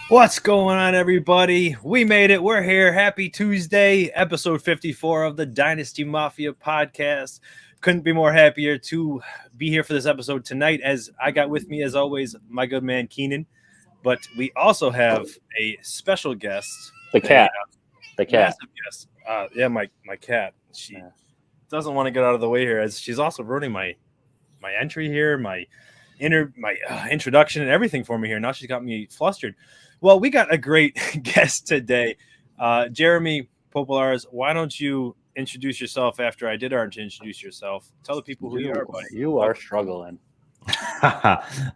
What's going on, everybody? We made it. We're here. Happy Tuesday, episode 54 of the Dynasty Mafia podcast. Couldn't be more happier to be here for this episode tonight, as I got with me, as always, my good man Keenan. But we also have a special guest, The a cat. The cat. massive guest. My cat. She Yeah. doesn't want to get out of the way here, as she's also ruining my entry here, my introduction and everything for me here. Now she's got me flustered. Well, we got a great guest today. Jeremy Populares, why don't you introduce yourself after I did our to introduce yourself? Tell the people who you are, buddy. You are struggling.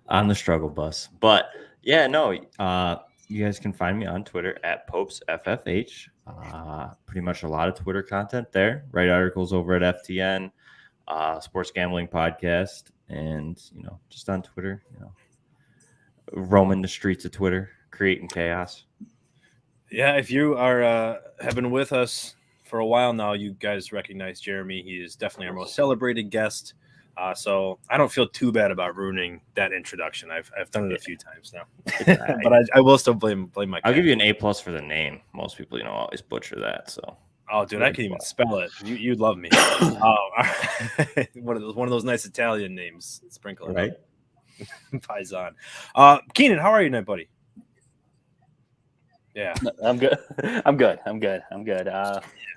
On the struggle bus. But yeah, no, you guys can find me on Twitter at PopesFFH. Pretty much a lot of Twitter content there. Write articles over at FTN, Sports Gambling Podcast, and just on Twitter, roaming the streets of Twitter, creating chaos. Yeah, if you are have been with us for a while now, you guys recognize Jeremy. He is definitely our most celebrated guest. So I don't feel too bad about ruining that introduction. I've done it a few times now, but I will still blame my cat. I'll give you an A+ for the name. Most people, always butcher that. So, oh, dude, I can even spell it. You'd love me. One of those nice Italian names. Sprinkle it, right? Paisan. Keenan, how are you tonight, buddy? Yeah, I'm good. I'm good.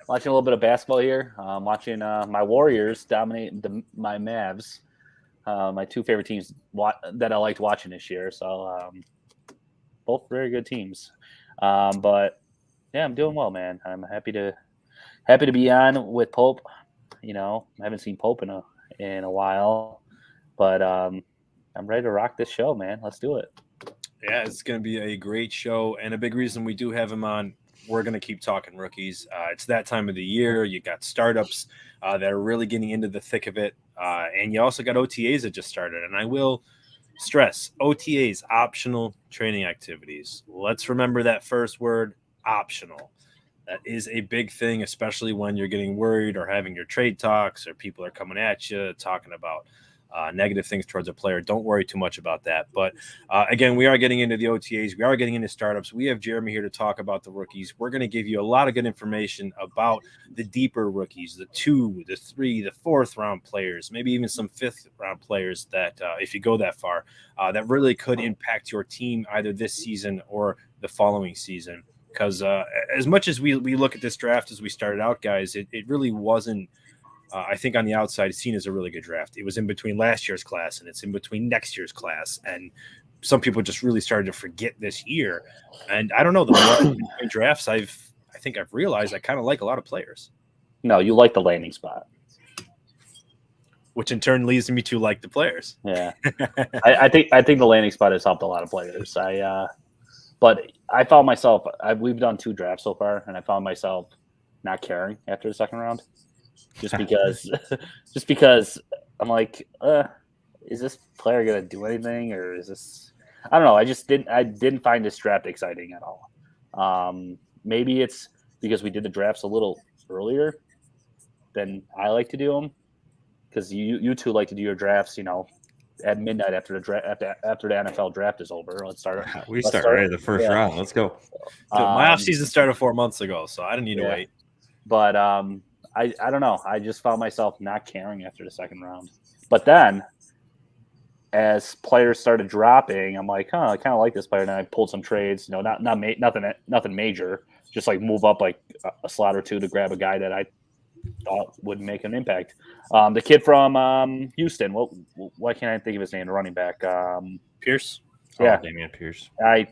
Watching a little bit of basketball here. Watching my Warriors dominate my Mavs. My two favorite teams that I liked watching this year. So both very good teams. But yeah, I'm doing well, man. I'm happy to be on with Pope. I haven't seen Pope in a while, but I'm ready to rock this show, man. Let's do it. Yeah, it's going to be a great show, and a big reason we do have him on. We're going to keep talking rookies. It's that time of the year. You got startups that are really getting into the thick of it, and you also got OTAs that just started. And I will stress OTAs, optional training activities. Let's remember that first word, optional. That is a big thing, especially when you're getting worried or having your trade talks or people are coming at you talking about negative things towards a player. Don't worry too much about that. But again, we are getting into the OTAs. We are getting into startups. We have Jeremy here to talk about the rookies. We're going to give you a lot of good information about the deeper rookies, the 2, the 3, the 4th round players, maybe even some 5th round players that, if you go that far, that really could impact your team either this season or the following season. Because as much as we look at this draft as we started out, guys, it really wasn't, I think on the outside, seen as a really good draft. It was in between last year's class and it's in between next year's class. And some people just really started to forget this year. And I don't know, the more drafts I think I've realized I kind of like a lot of players. No, you like the landing spot. Which in turn leads me to like the players. Yeah. I think the landing spot has helped a lot of players. But I found myself, we've done 2 drafts so far, and I found myself not caring after the second round. Just because I'm like, is this player gonna do anything, or is this? I don't know. I didn't find this draft exciting at all. Maybe it's because we did the drafts a little earlier than I like to do them. Because you two like to do your drafts, at midnight after the NFL draft is over. Let's start Right at the first round. Let's go. My offseason started 4 months ago, so I didn't need to wait. But I don't know. I just found myself not caring after the second round. But then, as players started dropping, I'm like, I kind of like this player. And I pulled some trades. Nothing major. Just like move up like a slot or two to grab a guy that I thought would make an impact. The kid from Houston. Why can't I think of his name? The running back. Pierce. Yeah, Damian Pierce. I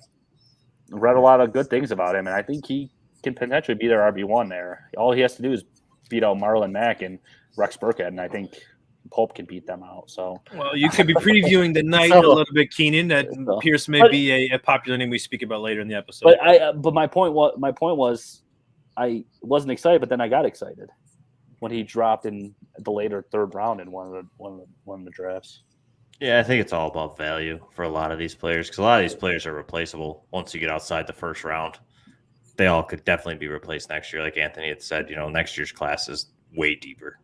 read a lot of good things about him, and I think he can potentially be their RB1 there. All he has to do is beat out Marlon Mack and Rex Burkhead, and I think Pope can beat them out. So, well, you could be previewing the night a little bit, Keenan. That Pierce may be a popular name we speak about later in the episode. But my point was, I wasn't excited, but then I got excited when he dropped in the later 3rd round in one of the drafts. Yeah, I think it's all about value for a lot of these players, because a lot of these players are replaceable once you get outside the first round. They all could definitely be replaced next year. Like Anthony had said, next year's class is way deeper.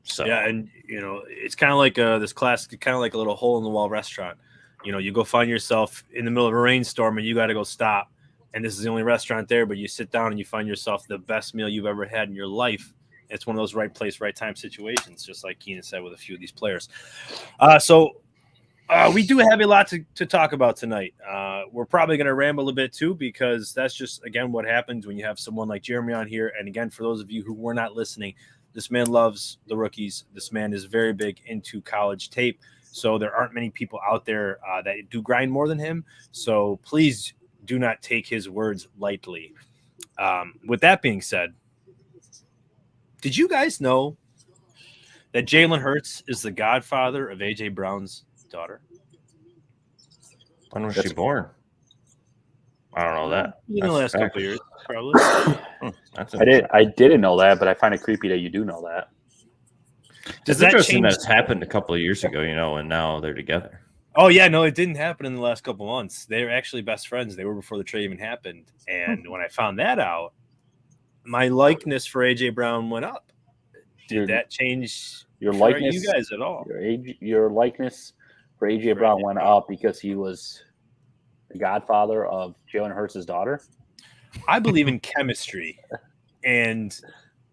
So yeah, and it's kind of like this class, kind of like a little hole in the wall restaurant. You know, you go find yourself in the middle of a rainstorm and you got to go stop. And this is the only restaurant there, but you sit down and you find yourself the best meal you've ever had in your life. It's one of those right place, right time situations, just like Keenan said with a few of these players. We do have a lot to talk about tonight. We're probably going to ramble a bit too, because that's just, again, what happens when you have someone like Jeremy on here. And again, for those of you who were not listening, this man loves the rookies. This man is very big into college tape. So there aren't many people out there that do grind more than him. So please do not take his words lightly. With that being said, did you guys know that Jalen Hurts is the godfather of A.J. Brown's daughter? When was she born? I don't know that. In the last couple of years, probably. I didn't know that, but I find it creepy that you do know that. Does It's that interesting change? that it's happened a couple of years ago, and now they're together. Oh, yeah, no, it didn't happen in the last couple months. They were actually best friends. They were before the trade even happened. And when I found that out, my likeness for A.J. Brown went up. Did that change your for likeness, you guys at all? Your likeness for A.J. Brown went up because he was the godfather of Jalen Hurts' daughter? I believe in chemistry. And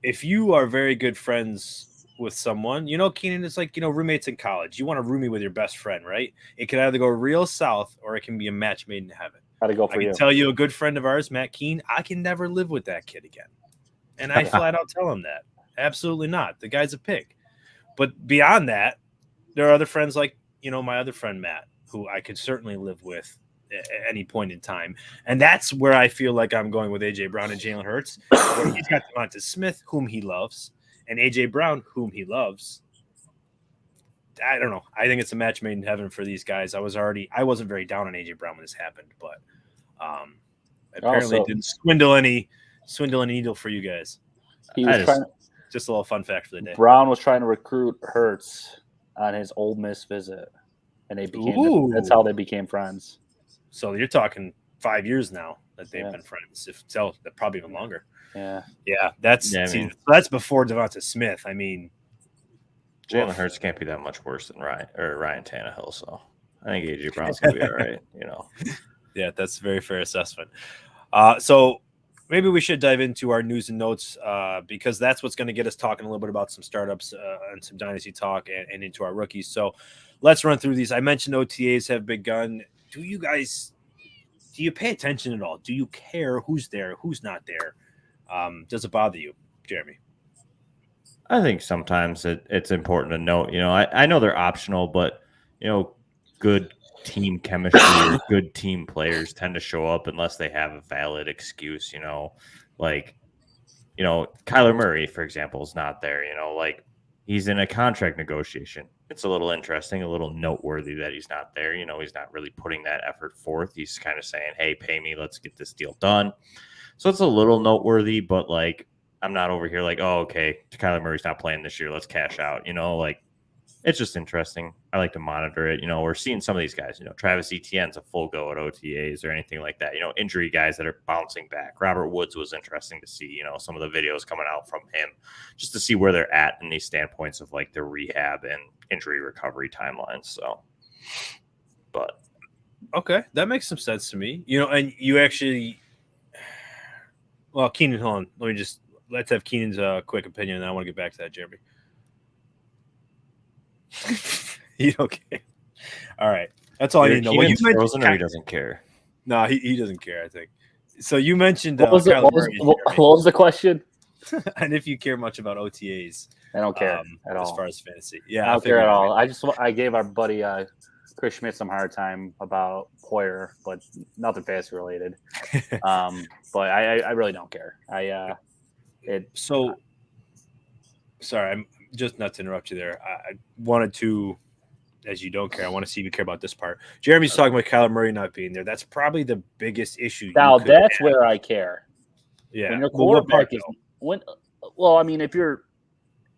if you are very good friends with someone, Keenan, it's like, roommates in college. You want to roomie with your best friend, right? It can either go real south or it can be a match made in heaven. How'd it go for I you? can tell you, a good friend of ours, Matt Keene, I can never live with that kid again. And I flat out tell him that. Absolutely not. The guy's a pig. But beyond that, there are other friends like, my other friend, Matt, who I could certainly live with at any point in time. And that's where I feel like I'm going with A.J. Brown and Jalen Hurts. Where he's got Devonta Smith, whom he loves, and A.J. Brown, whom he loves. I don't know. I think it's a match made in heaven for these guys. I wasn't very down on A.J. Brown when this happened, but apparently it didn't swindle any needle for you guys. He was just a little fun fact for the day. Brown was trying to recruit Hurts on his Ole Miss visit, and that's how they became friends. So you're talking 5 years now that they've been friends. If so, probably even longer. Yeah. That's before Devonta Smith. I mean, Jalen Hurts can't be that much worse than Ryan Tannehill. So I think A.J. Brown's gonna be all right. Yeah, that's a very fair assessment. So maybe we should dive into our news and notes because that's what's going to get us talking a little bit about some startups and some dynasty talk and into our rookies. So let's run through these. I mentioned OTAs have begun. Do you pay attention at all? Do you care who's there, who's not there? Does it bother you, Jeremy? I think sometimes it's important to note, I know they're optional, but, good team chemistry or good team players tend to show up unless they have a valid excuse, like, Kyler Murray, for example, is not there, he's in a contract negotiation. It's a little interesting, a little noteworthy that he's not there. He's not really putting that effort forth. He's kind of saying, hey, pay me, let's get this deal done. So it's a little noteworthy, but I'm not over here like, oh, okay, Kyler Murray's not playing this year, let's cash out. It's just interesting. I like to monitor it. We're seeing some of these guys, Travis Etienne's a full go at OTAs or anything like that. Injury guys that are bouncing back. Robert Woods was interesting to see, some of the videos coming out from him just to see where they're at in these standpoints of their rehab and injury recovery timelines. So, but. Okay, that makes some sense to me. And you actually, well, Keenan, hold on. Let's have Keenan's quick opinion, and then I want to get back to that, Jeremy. You don't care. All right. That's all I need to know. Well, frozen or he doesn't care? No, he doesn't care, I think. So you mentioned what was the question? And if you care much about OTAs. I don't care at all. As far as fantasy. Yeah. I don't care at all. I gave our buddy Chris Schmidt some hard time about Poyer, but nothing fantasy related. But I really don't care. Sorry, I'm just not to interrupt you there. I wanted to, as you don't care, I want to see if you care about this part. Jeremy's talking about Kyler Murray not being there. That's probably the biggest issue. Now that's where I care. Yeah. When your quarterback if you're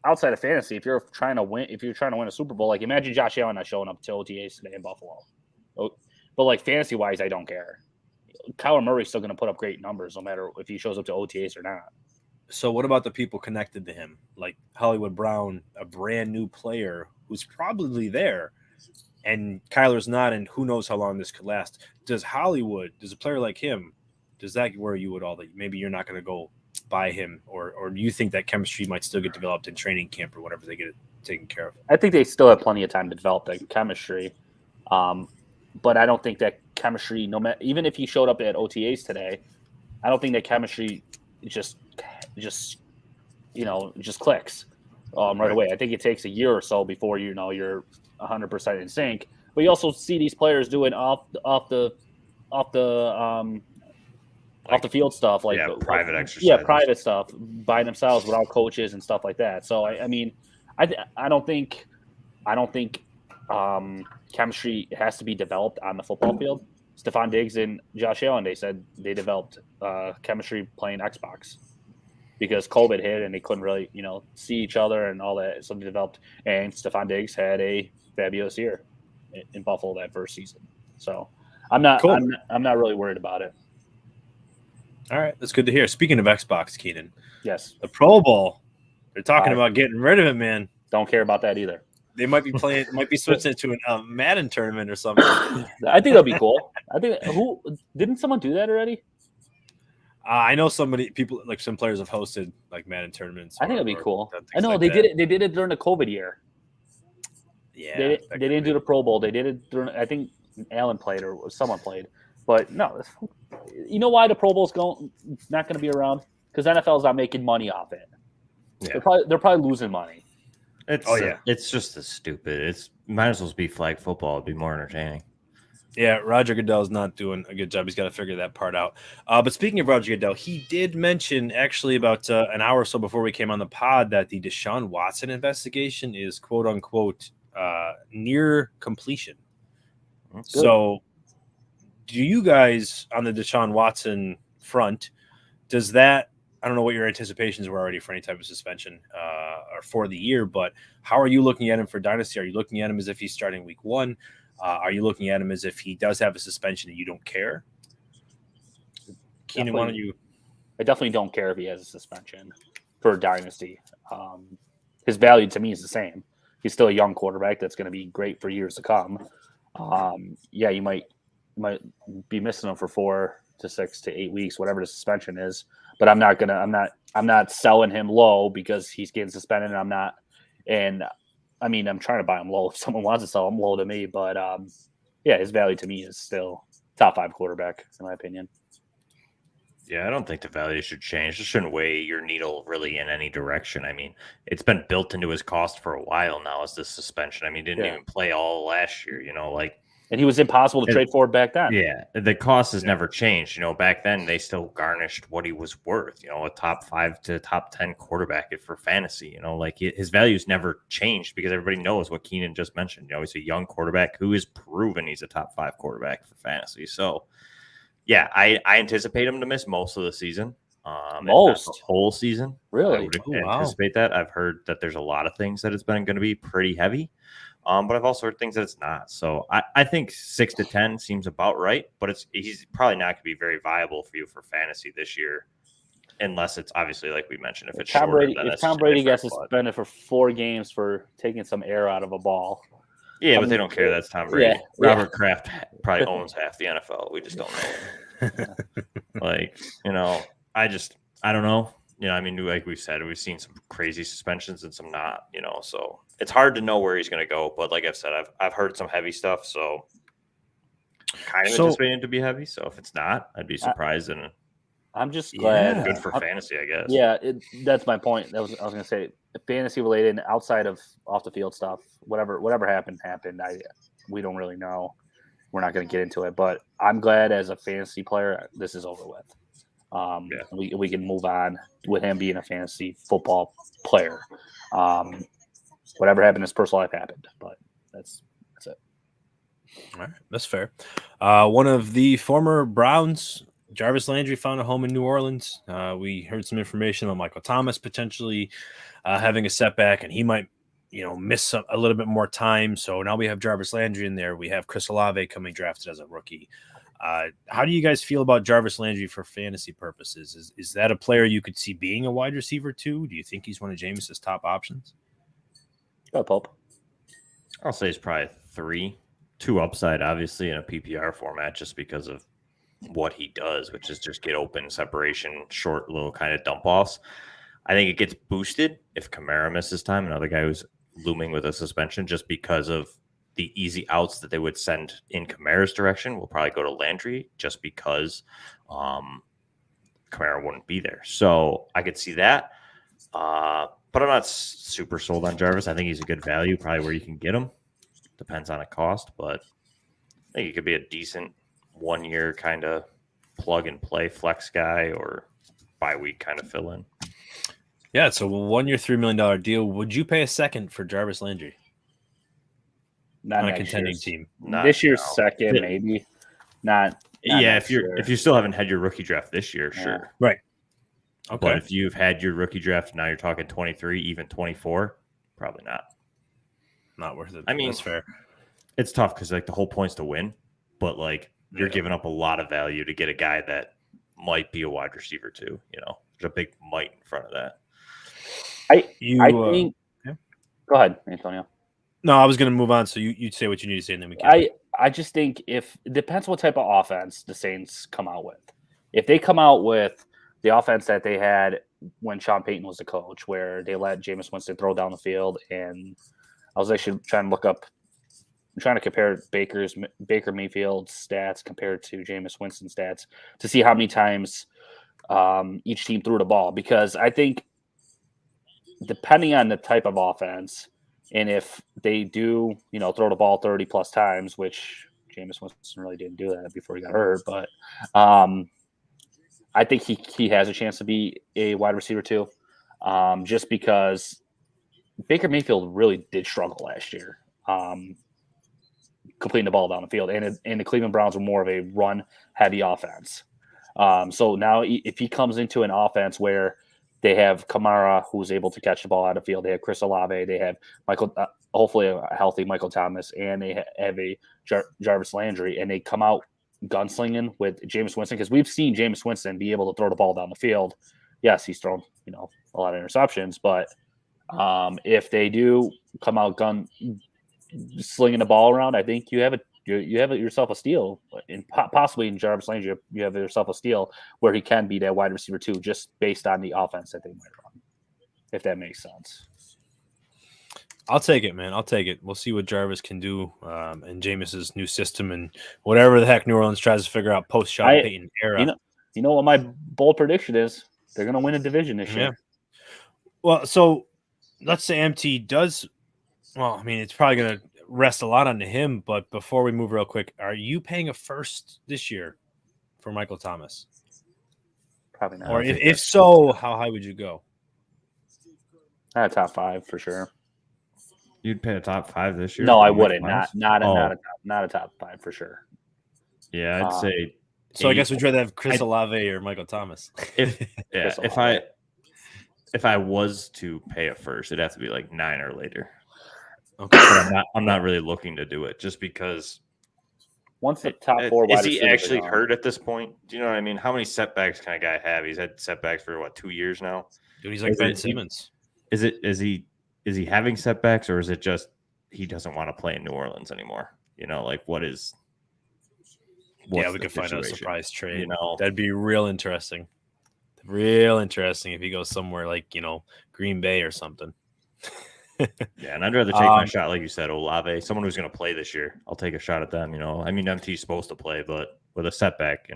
outside of fantasy, if you're trying to win a Super Bowl, imagine Josh Allen not showing up to OTAs today in Buffalo. But fantasy wise, I don't care. Kyler Murray's still going to put up great numbers no matter if he shows up to OTAs or not. So what about the people connected to him, like Hollywood Brown, a brand new player who's probably there, and Kyler's not, and who knows how long this could last. Does a player like him, does that worry you at all that maybe you're not going to go buy him, or do you think that chemistry might still get developed in training camp or whatever they get it taken care of? I think they still have plenty of time to develop that chemistry. But I don't think that chemistry, no matter, even if he showed up at OTAs today, I don't think that chemistry just clicks right away. I think it takes a year or so before you're 100% in sync. But you also see these players doing off the field stuff, like private exercise, private stuff by themselves without coaches and stuff like that. So I mean, I don't think chemistry has to be developed on the football field. Stephon Diggs and Josh Allen, they said they developed chemistry playing Xbox because COVID hit and they couldn't really, see each other and all that. So they developed, and Stephon Diggs had a fabulous year in Buffalo that first season. So I'm not really worried about it. All right, that's good to hear. Speaking of Xbox, Keenan, yes, the Pro Bowl, they're talking about getting rid of it, man. Don't care about that either. They might be switching it to a Madden tournament or something. I think that'll be cool. Didn't someone do that already? I know some players have hosted like Madden tournaments. I think it'd be cool. I know they did it. They did it during the COVID year. Yeah, they didn't do the Pro Bowl. They did it during. I think Allen played or someone played. But no, you know why the Pro Bowl's not going to be around? Because NFL's not making money off it. Yeah. They're probably losing money. It's just as stupid. It's might as well be flag football. It'd be more entertaining. Yeah, Roger Goodell's not doing a good job. He's got to figure that part out. But speaking of Roger Goodell, he did mention actually about an hour or so before we came on the pod that the Deshaun Watson investigation is quote unquote near completion. Good. So do you guys on the Deshaun Watson front, does that, I don't know what your anticipations were already for any type of suspension or for the year, but how are you looking at him for Dynasty? Are you looking at him as if he's starting week 1? Are you looking at him as if he does have a suspension and you don't care? Keenan, why don't you? I definitely don't care if he has a suspension for Dynasty. His value to me is the same. He's still a young quarterback that's going to be great for years to come. You might be missing him for 4 to 6 to 8 weeks, whatever the suspension is. But I'm not selling him low because he's getting suspended. And I'm trying to buy him low if someone wants to sell him low to me. But his value to me is still top 5 quarterback in my opinion. Yeah, I don't think the value should change. It shouldn't weigh your needle really in any direction. I mean, it's been built into his cost for a while now as this suspension. I mean, he didn't even play all last year, and he was impossible to trade for back then. Yeah, the cost has never changed. Back then they still garnished what he was worth. A top 5 to top 10 quarterback for fantasy. His values never changed because everybody knows what Keenan just mentioned. He's a young quarterback who is proven he's a top 5 quarterback for fantasy. So, yeah, I anticipate him to miss most of the season. Most the whole season, really? I would anticipate that. I've heard that there's a lot of things that it's been going to be pretty heavy. But I've also heard things that it's not. So I think 6 to 10 seems about right, but he's probably not going to be very viable for you for fantasy this year, unless it's obviously like we mentioned, if it's Tom Brady, if Tom Brady gets suspended for 4 games for taking some air out of a ball. Yeah, but they don't care. That's Tom Brady. Yeah, Robert Kraft probably owns half the NFL. We just don't know. I don't know. Like we said, we've seen some crazy suspensions and some not, so it's hard to know where he's going to go. But like I've said, I've heard some heavy stuff, so kind of anticipating it to be heavy. So if it's not, I'd be surprised. And I'm just glad. Good for fantasy, I guess. Yeah, that's my point. I was going to say fantasy related, outside of off the field stuff, whatever happened. We don't really know. We're not going to get into it, but I'm glad as a fantasy player, this is over with. We can move on with him being a fantasy football player. Whatever happened in his personal life happened, but that's it. All right, that's fair. One of the former Browns, Jarvis Landry, found a home in New Orleans. We heard some information on Michael Thomas potentially having a setback, and he might, miss a little bit more time. So now we have Jarvis Landry in there. We have Chris Olave coming drafted as a rookie. How do you guys feel about Jarvis Landry for fantasy purposes? Is that a player you could see being a wide receiver too? Do you think he's one of Jameis's top options? Pope. I'll say he's probably 3. two upside, obviously, in a PPR format just because of what he does, which is just get open separation, short little kind of dump offs. I think it gets boosted if Kamara misses time, another guy who's looming with a suspension, just because of the easy outs that they would send in Kamara's direction will probably go to Landry just because Kamara wouldn't be there. So I could see that. But I'm not super sold on Jarvis. I think he's a good value, probably where you can get him. Depends on a cost, but I think he could be a decent 1 year kind of plug and play flex guy or bye week kind of fill in. Yeah, it's a 1 year, $3 million deal. Would you pay a second for Jarvis Landry Not on a next contending year's. team? This year's second, maybe. Not Yeah, next year. if you still haven't had your rookie draft this year, sure. Right. But Okay. if you've had your rookie draft, now you're talking 23, even 24, probably not. Not worth it. I mean, that's fair. It's tough because like the whole point's to win, but like you're giving up a lot of value to get a guy that might be a wide receiver too. You know, there's a big might in front of that. I yeah. think. Go ahead, Antonio. No, I was going to move on. So you say what you need to say, and then we can. I just think it depends what type of offense the Saints come out with. If they come out with the offense that they had when Sean Payton was the coach, where they let Jameis Winston throw down the field, and I was actually trying to compare Baker Mayfield's stats compared to Jameis Winston's stats to see how many times each team threw the ball, because I think depending on the type of offense, and if they do, throw the ball 30 plus times, which Jameis Winston really didn't do that before he got hurt, but I think he has a chance to be a wide receiver too, just because Baker Mayfield really did struggle last year, completing the ball down the field, and the Cleveland Browns were more of a run-heavy offense. So now if he comes into an offense where they have Kamara, who's able to catch the ball out of the field, they have Chris Olave, they have hopefully a healthy Michael Thomas, and they have a Jarvis Landry, and they come out gunslinging with Jameis Winston, because we've seen Jameis Winston be able to throw the ball down the field. Yes, he's thrown a lot of interceptions, but if they do come out slinging the ball around, I think you have yourself a steal, and possibly in Jarvis Landry, you have yourself a steal where he can be that wide receiver too, just based on the offense that they might run, if that makes sense. I'll take it, man. I'll take it. We'll see what Jarvis can do in Jameis's new system and whatever the heck New Orleans tries to figure out post-Sean Payton era. You know what my bold prediction is? They're going to win a division this year. Well, so let's say MT does. Well, I mean, it's probably going to rest a lot on him. But before we move real quick, are you paying a first this year for Michael Thomas? Probably not. Or if so, how high would you go? Top 5 for sure. You'd pay a top 5 this year? No, I wouldn't. Not a top 5 for sure. Yeah, I'd say. So I guess we'd rather have Chris Olave or Michael Thomas. If I was to pay a first, it'd have to be like 9 or later. Okay, but I'm not really looking to do it just because. Once the top 4 wide is he actually hurt at this point? Do you know what I mean? How many setbacks can a guy have? He's had setbacks for 2 years now. Dude, he's like Ben Simmons. Is he having setbacks, or is it just he doesn't want to play in New Orleans anymore? What is? Yeah, we could find out a surprise trade. You that'd be real interesting. Real interesting if he goes somewhere like Green Bay or something. Yeah, and I'd rather take my shot, like you said, Olave, someone who's going to play this year. I'll take a shot at them. I mean, MT's supposed to play, but with a setback,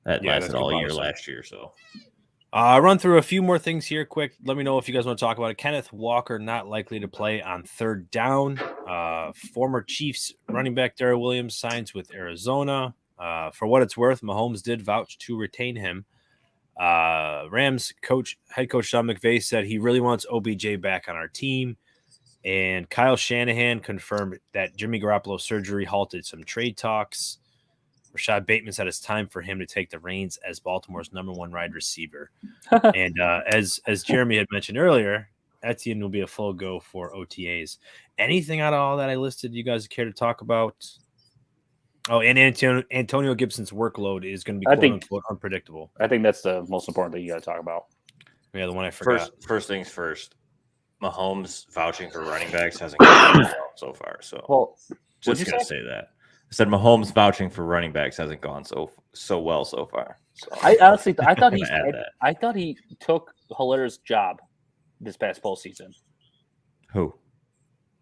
that lasted all year last year. So. I'll run through a few more things here quick. Let me know if you guys want to talk about it. Kenneth Walker not likely to play on third down. Former Chiefs running back Darrell Williams signs with Arizona. For what it's worth, Mahomes did vouch to retain him. Rams head coach Sean McVay said he really wants OBJ back on our team. And Kyle Shanahan confirmed that Jimmy Garoppolo's surgery halted some trade talks. Rashad Bateman said it's time for him to take the reins as Baltimore's #1 wide receiver. And as Jeremy had mentioned earlier, Etienne will be a full go for OTAs. Anything out of all that I listed you guys care to talk about? Oh, and Antonio Gibson's workload is going to be quote-unquote unpredictable. I think that's the most important thing you got to talk about. Yeah, the one I forgot. First things first. Mahomes vouching for running backs hasn't gone well so far. So Just you gonna say? say that. I said Mahomes vouching for running backs hasn't gone so well so far. So I honestly, I thought I'm gonna add that. I thought he took Hilaire's job this past postseason. Who?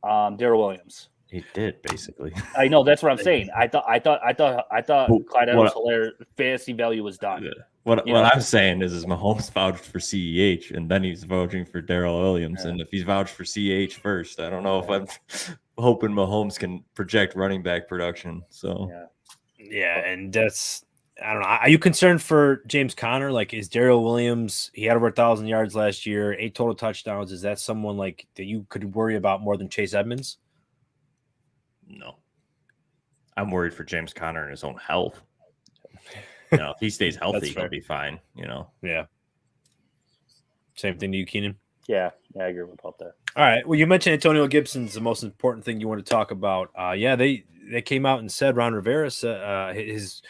Darrell Williams. He did basically. I know that's what I'm saying. I thought Well, Clyde what- Edwards-Helaire fantasy value was done. What You know? I'm saying is Mahomes vouched for CEH and then he's vouching for Darrell Williams. Yeah. And if he's vouched for CEH first, I don't know if I'm hoping Mahomes can project running back production. So Yeah. And that's I don't know. Are you concerned for James Conner? Like, is Darrell Williams? He had over 1,000 yards last year, 8 total touchdowns. Is that someone like that you could worry about more than Chase Edmonds? no, I'm worried for James Conner and his own health. If he stays healthy, he'll fair. be fine. Yeah. Same thing to you, Keenan. Yeah, I agree with Pope there. All right. Well, you mentioned Antonio Gibson's the most important thing you want to talk about. They came out and said Ron Rivera his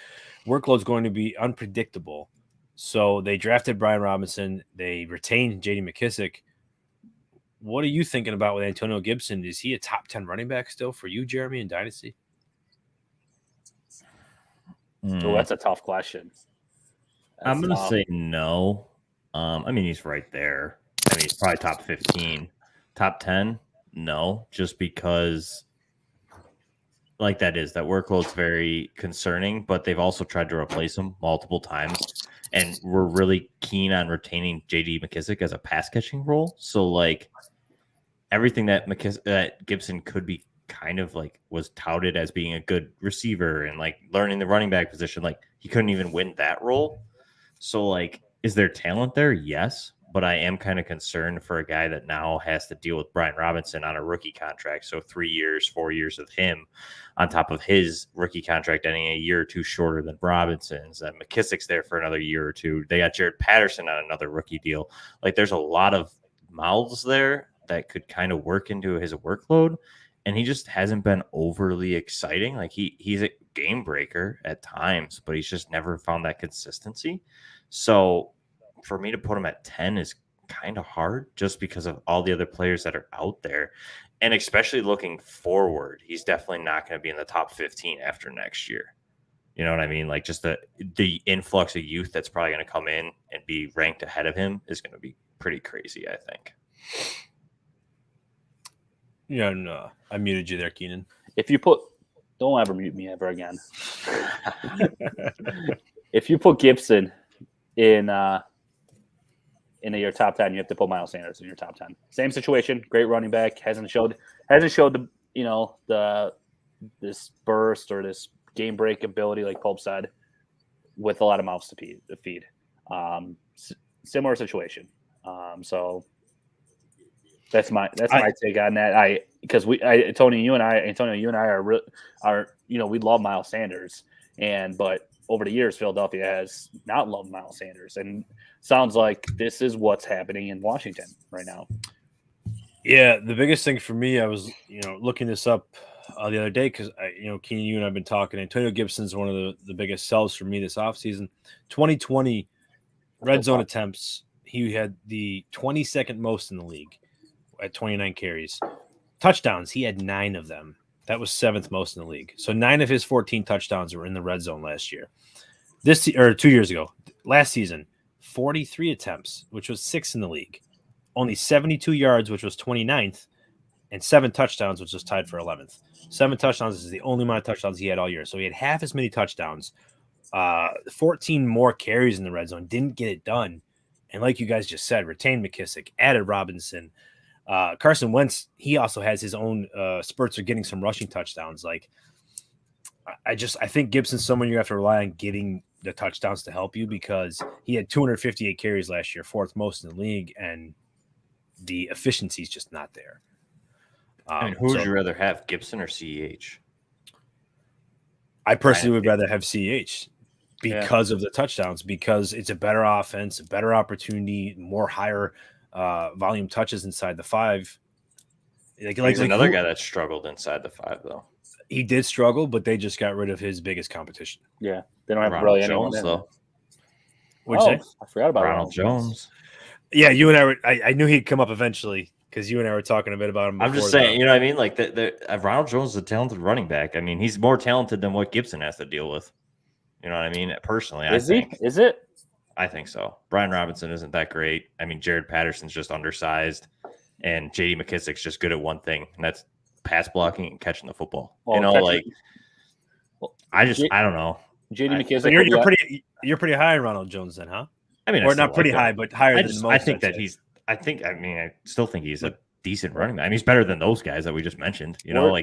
workload's going to be unpredictable. So they drafted Brian Robinson. They retained J.D. McKissick. What are you thinking about with Antonio Gibson? Is he a top 10 running back still for you, Jeremy, in Dynasty? Oh, that's a tough question. I'm going to say no. I mean, he's right there. I mean, he's probably top 15. Top 10? No, just because that workload's very concerning, but they've also tried to replace him multiple times. And we're really keen on retaining J.D. McKissick as a pass catching role. So, everything that Gibson could be kind of was touted as being a good receiver and learning the running back position, he couldn't even win that role. So is there talent there? Yes, but I am kind of concerned for a guy that now has to deal with Brian Robinson on a rookie contract. So 3 years, 4 years with him on top of his rookie contract ending a year or two shorter than Robinson's. And McKissick's there for another year or two. They got Jared Patterson on another rookie deal. There's a lot of mouths there that could kind of work into his workload. And he just hasn't been overly exciting. He's a game breaker at times, but he's just never found that consistency. So for me to put him at 10 is kind of hard just because of all the other players that are out there. And especially looking forward, he's definitely not going to be in the top 15 after next year. You know what I mean? Just the influx of youth that's probably going to come in and be ranked ahead of him is going to be pretty crazy, I think. Yeah, no, I muted you there, Keenan. If you don't ever mute me ever again. If you put Gibson in your top 10, you have to put Miles Sanders in your top 10. Same situation, great running back, hasn't showed this burst or this game break ability like Pope said, with a lot of mouths to feed. Similar situation. So that's my take on that. Antonio, you and I we love Miles Sanders, but over the years, Philadelphia has not loved Miles Sanders, and sounds like this is what's happening in Washington right now. Yeah, the biggest thing for me, I was looking this up the other day because Keenan, you and I've been talking. Antonio Gibson's one of the biggest sells for me this offseason. 2020 red zone attempts, he had the 22nd most in the league at 29 carries. Touchdowns, he had 9 of them. That was 7th most in the league. So 9 of his 14 touchdowns were in the red zone last year. 2 years ago, last season, 43 attempts, which was 6th in the league. Only 72 yards, which was 29th, and 7 touchdowns, which was tied for 11th. 7 touchdowns is the only amount of touchdowns he had all year. So he had half as many touchdowns, 14 more carries in the red zone, didn't get it done. And like you guys just said, retained McKissick, added Robinson. Carson Wentz, he also has his own spurts of getting some rushing touchdowns. I think Gibson's someone you have to rely on getting the touchdowns to help you because he had 258 carries last year, 4th most in the league, and the efficiency is just not there. Who would you rather have, Gibson or CEH? I personally would rather have CEH because of the touchdowns, because it's a better offense, a better opportunity, more higher volume touches inside the 5. He's another guy that struggled inside the 5, though. He did struggle, but they just got rid of his biggest competition. Yeah, they don't have Ronald really Jones, anyone though. What'd you say? I forgot about Ronald Jones. Yeah, you and I knew he'd come up eventually. because you and I were talking a bit about him. I'm just saying, you know what I mean? Like Ronald Jones is a talented running back. I mean, he's more talented than what Gibson has to deal with. You know what I mean? Personally, I think. Is it? I think so. Brian Robinson isn't that great. I mean, Jared Patterson's just undersized, and J.D. McKissic's just good at one thing, and that's pass blocking and catching the football. Well, I don't know. J.D. McKissic. So you're pretty high on Ronald Jones then, huh? I mean, or not pretty high, but higher than most. I think that I still think he's a decent running back. I mean, he's better than those guys that we just mentioned. You know,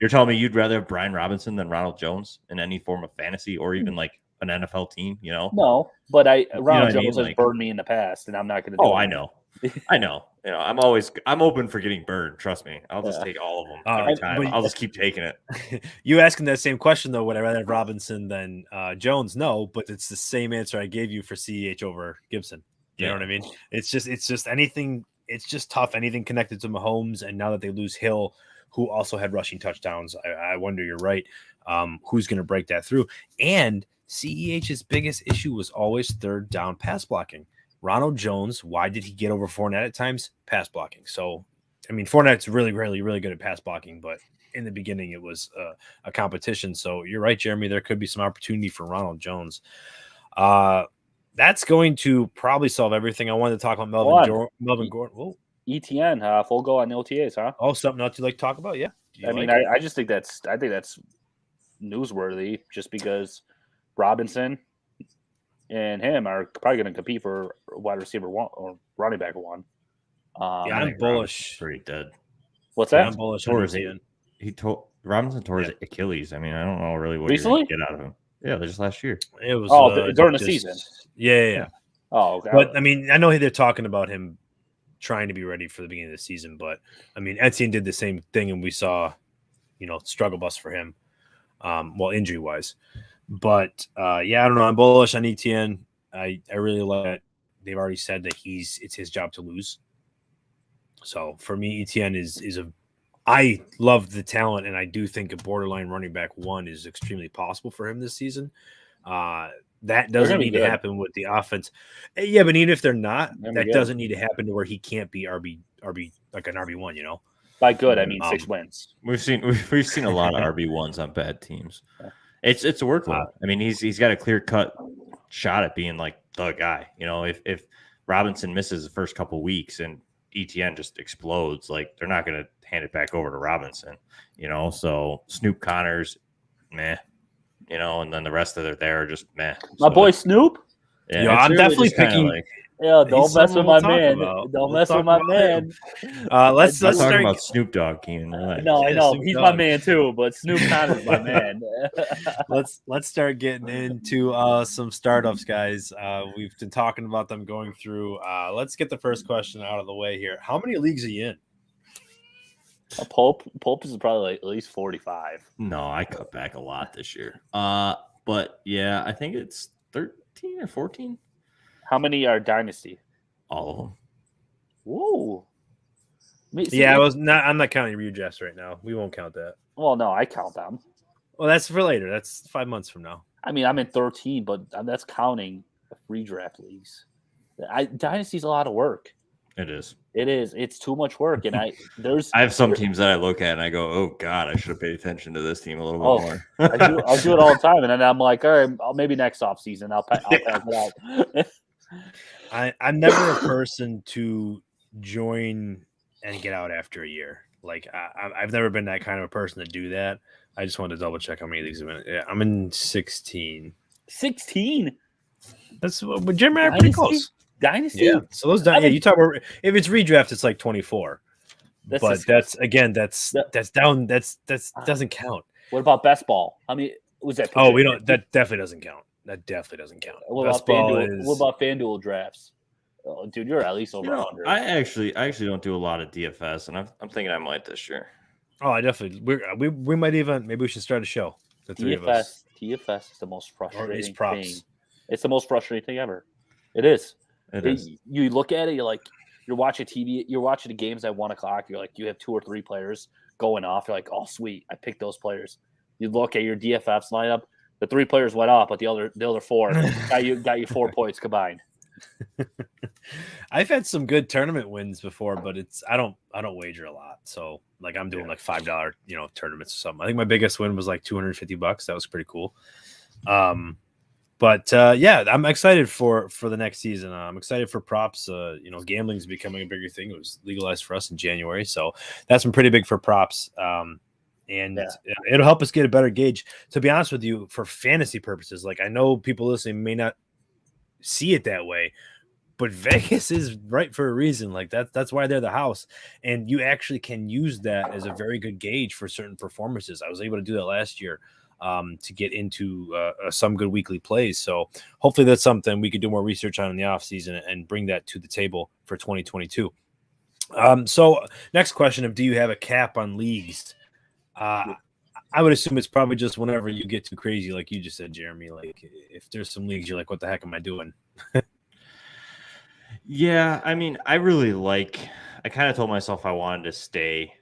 you're telling me you'd rather have Brian Robinson than Ronald Jones in any form of fantasy or even like an NFL team, you know? No, but Ronald Jones has burned me in the past, and I'm not going to do it. I know. I know. You know, I'm open for getting burned. Trust me. I'll just take all of them every time. I'll just keep taking it. You asking that same question, though, would I rather have Robinson than Jones? No, but it's the same answer I gave you for CEH over Gibson. You know what I mean? It's just anything. It's just tough. Anything connected to Mahomes, and now that they lose Hill, who also had rushing touchdowns, I wonder. You're right. Who's going to break that through? And CEH's biggest issue was always third down pass blocking. Ronald Jones, why did he get over Fournette at times? Pass blocking. So, I mean, Fournette's really, really, really good at pass blocking, but in the beginning it was a competition. So you're right, Jeremy. There could be some opportunity for Ronald Jones. That's going to probably solve everything. I wanted to talk about Melvin Gordon. Whoa. ETN, full go on the OTAs, huh? Oh, something else you'd like to talk about? Yeah. I just think that's newsworthy just because Robinson and him are probably going to compete for wide receiver one or running back one. I'm bullish. Pretty dead. What's that? I'm bullish. Robinson tore his Achilles. I mean, I don't know really what recently you're going to get out of him. Yeah, just last year. It was during the season. Yeah. Oh, okay. But I mean, I know they're talking about him trying to be ready for the beginning of the season, but I mean, Etienne did the same thing, and we saw, struggle bus for him, injury wise. But I don't know. I'm bullish on Etienne. I really like it. They've already said that it's his job to lose. So for me, Etienne I love the talent, and I do think a borderline running back one is extremely possible for him this season. That doesn't need to happen with the offense. Yeah, but even if they're not, that doesn't need to happen to where he can't be RB like an RB1, By good, I mean 6 wins. We've seen a lot of RB1s on bad teams. It's a workload. I mean, he's got a clear-cut shot at being like the guy. If Robinson misses the first couple weeks and ETN just explodes, like they're not going to hand it back over to Robinson. So Snoop Connors, meh. And then the rest of it there are just meh. My boy Snoop. Yeah, I'm definitely picking. Don't mess with my man. Don't mess with my man. Let's talk start about Snoop Dogg, Keenan. No, I know he's my man too, but Snoop Connors my man. Let's start getting into some startups, guys. We've been talking about them going through. Let's get the first question out of the way here. How many leagues are you in? Pope is probably like at least 45. No, I cut back a lot this year. But yeah, I think it's 13 or 14. How many are Dynasty? All of them. Whoa. I'm not counting redrafts right now. We won't count that. Well, no, I count them. Well, that's for later. That's 5 months from now. I mean, I'm in 13, but that's counting redraft leagues. Dynasty's a lot of work. It is. It is. It's too much work, and I have some teams that I look at and I go, "Oh God, I should have paid attention to this team a little bit more." I'll do it all the time, and then I'm like, "All right, maybe next offseason I'll pass it out." I'm never a person to join and get out after a year. Like I've never been that kind of a person to do that. I just wanted to double check how many leagues I'm in. Yeah, I'm in 16. 16. That's what Jim and I are pretty close. Dynasty. Yeah. So those you talk about if it's redraft, it's like 24. But disgusting. that's down. That doesn't count. What about best ball? I mean, was that? Oh, we don't. That definitely doesn't count. That definitely doesn't count. What about FanDuel? What about FanDuel drafts? Oh, dude, you're at least over 100. I actually don't do a lot of DFS, and I'm thinking I might this year. Oh, I definitely. We might even. Maybe we should start a show. The three of us. DFS is the most frustrating props. thing. It's the most frustrating thing ever. It is. It is. You look at it, you're watching TV, you're watching the games at 1:00. You're like, you have 2 or 3 players going off. You're like, oh, sweet, I picked those players. You look at your DFS lineup, the 3 players went off, but the other 4 got you 4 points combined. I've had some good tournament wins before, but I don't wager a lot. So like I'm doing like $5, tournaments or something. I think my biggest win was like $250. That was pretty cool. But yeah, I'm excited for the next season. I'm excited for props. Gambling is becoming a bigger thing. It was legalized for us in January, so that's been pretty big for props. And it'll help us get a better gauge. To be honest with you, for fantasy purposes, like I know people listening may not see it that way, but Vegas is right for a reason. Like that's why they're the house, and you actually can use that as a very good gauge for certain performances. I was able to do that last year. To get into some good weekly plays. So hopefully that's something we could do more research on in the off season and bring that to the table for 2022. So next question of, do you have a cap on leagues? I would assume it's probably just whenever you get too crazy, like you just said, Jeremy, like if there's some leagues you're like, what the heck am I doing? Yeah. I mean, I kind of told myself I wanted to stay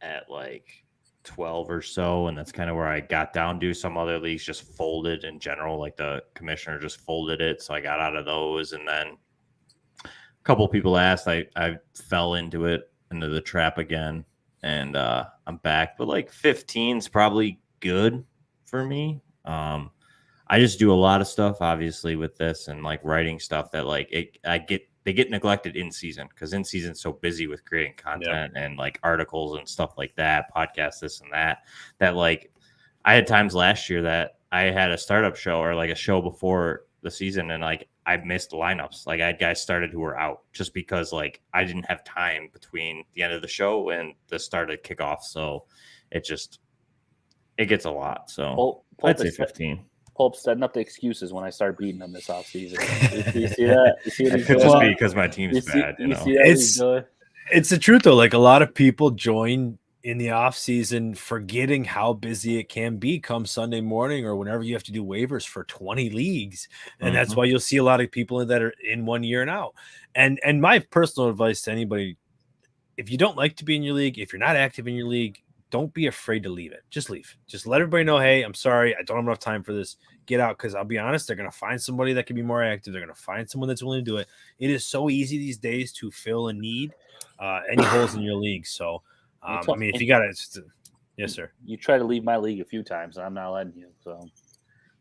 at like 12 or so, and that's kind of where I got down to. Some other leagues just folded in general, like the commissioner just folded it, so I got out of those. And then a couple people asked, I fell into the trap again, and I'm back. But like 15 is probably good for me. I just do a lot of stuff obviously with this, and like writing stuff that like they get neglected in season, because in season so busy with creating content and like articles and stuff like that, podcasts, this and that like I had times last year that I had a startup show or like a show before the season, and like I missed lineups. Like I had guys started who were out just because like I didn't have time between the end of the show and the start of kickoff. So it gets a lot. So I'd say 15. Pulp setting up the excuses when I start beating them this offseason. You see that? You see what he's doing? Just because my team's bad. It's the truth though. Like a lot of people join in the off season forgetting how busy it can be come Sunday morning or whenever you have to do waivers for 20 leagues. And that's why you'll see a lot of people that are in 1 year and out. And my personal advice to anybody, if you don't like to be in your league, if you're not active in your league, don't be afraid to leave it. Just leave. Just let everybody know, hey, I'm sorry, I don't have enough time for this. Get out, because I'll be honest, they're going to find somebody that can be more active. They're going to find someone that's willing to do it. It is so easy these days to fill a need, any holes in your league. So, I mean, if you got it, yes, sir. You try to leave my league a few times, and I'm not letting you. So,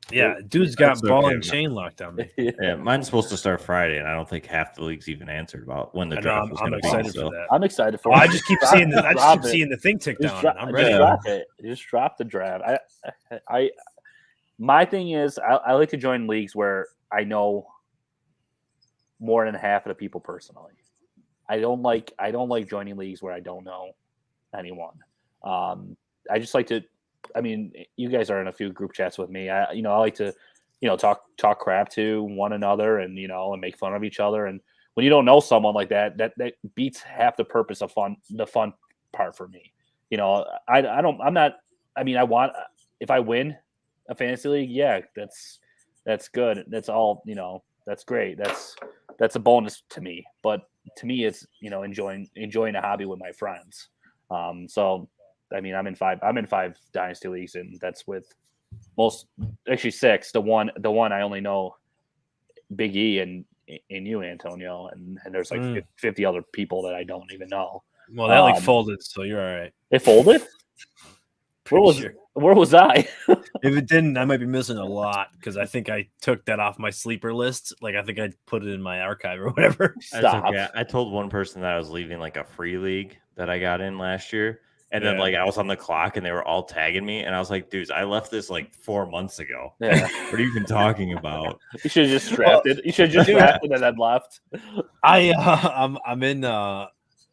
yeah, dude's got ball and chain locked on me. Yeah, mine's supposed to start Friday, and I don't think half the league's even answered about when the draft was going to be. I'm excited for that. I'm excited for it. I just keep seeing the thing tick down. I'm ready. Just drop the draft. My thing is, I like to join leagues where I know more than half of the people personally. I don't like joining leagues where I don't know anyone. I just like to. I mean, you guys are in a few group chats with me. I like to, talk crap to one another and, and make fun of each other. And when you don't know someone like that beats half the purpose of the fun part for me. I want, if I win a fantasy league, yeah, that's good. That's all, that's great. That's a bonus to me. But to me, it's, enjoying a hobby with my friends. So, I mean, I'm in five dynasty leagues, and that's with actually 6. The one I only know Big E and you, Antonio, and there's like 50 other people that I don't even know. Well, that folded, so you're all right. It folded? Where was I? If it didn't, I might be missing a lot, because I think I took that off my sleeper list. Like I think I put it in my archive or whatever. Stop. Okay. I told one person that I was leaving like a free league that I got in last year. And then like I was on the clock and they were all tagging me, and I was like, dudes, I left this like 4 months ago. Yeah. What are you even talking about? You should have just drafted. You should have just drafted and then left. I'm in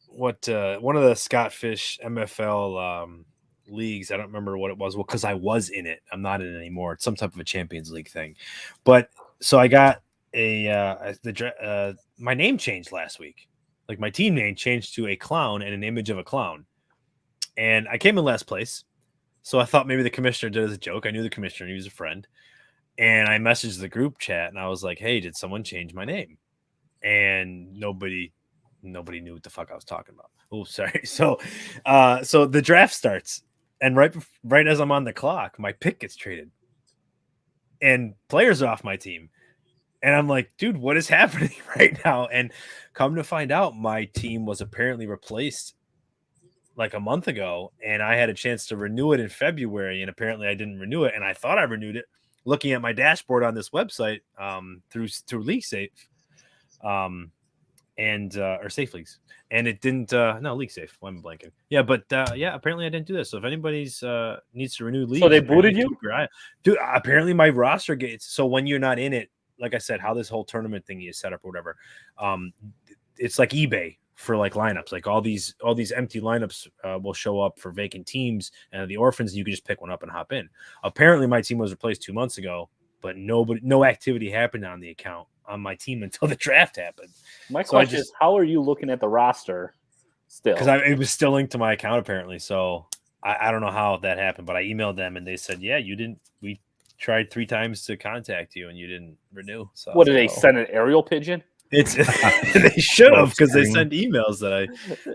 one of the Scott Fish MFL leagues. I don't remember what it was. Well, because I was in it. I'm not in it anymore. It's some type of a Champions League thing. But so I got my name changed last week. Like my team name changed to a clown and an image of a clown. And I came in last place. So I thought maybe the commissioner did it as a joke. I knew the commissioner. He was a friend. And I messaged the group chat and I was like, hey, did someone change my name? And nobody knew what the fuck I was talking about. Oh, sorry. So the draft starts. And right as I'm on the clock, my pick gets traded. And players are off my team. And I'm like, dude, what is happening right now? And come to find out, my team was apparently replaced like a month ago, and I had a chance to renew it in February, and apparently I didn't renew it, and I thought I renewed it. Looking at my dashboard on this website, through LeagueSafe, and or Safe Leagues, and it didn't. No, LeagueSafe. Why am I blanking? Yeah, but yeah, apparently I didn't do this. So if anybody's needs to renew leagues, So they booted you? keep your eye- Dude, apparently my roster gets. So when you're not in it, like I said, how this whole tournament thing is set up or whatever, it's like eBay for like lineups. Like all these empty lineups will show up for vacant teams, and the orphans, you can just pick one up and hop in. Apparently my team was replaced 2 months ago, but no activity happened on the account on my team until the draft happened. My question is, how are you looking at the roster still? Because it was still linked to my account apparently. So I don't know how that happened, but I emailed them and they said, yeah, you didn't. We tried 3 times to contact you and you didn't renew. So what did they send, an aerial pigeon? It's they should have, because they sent emails that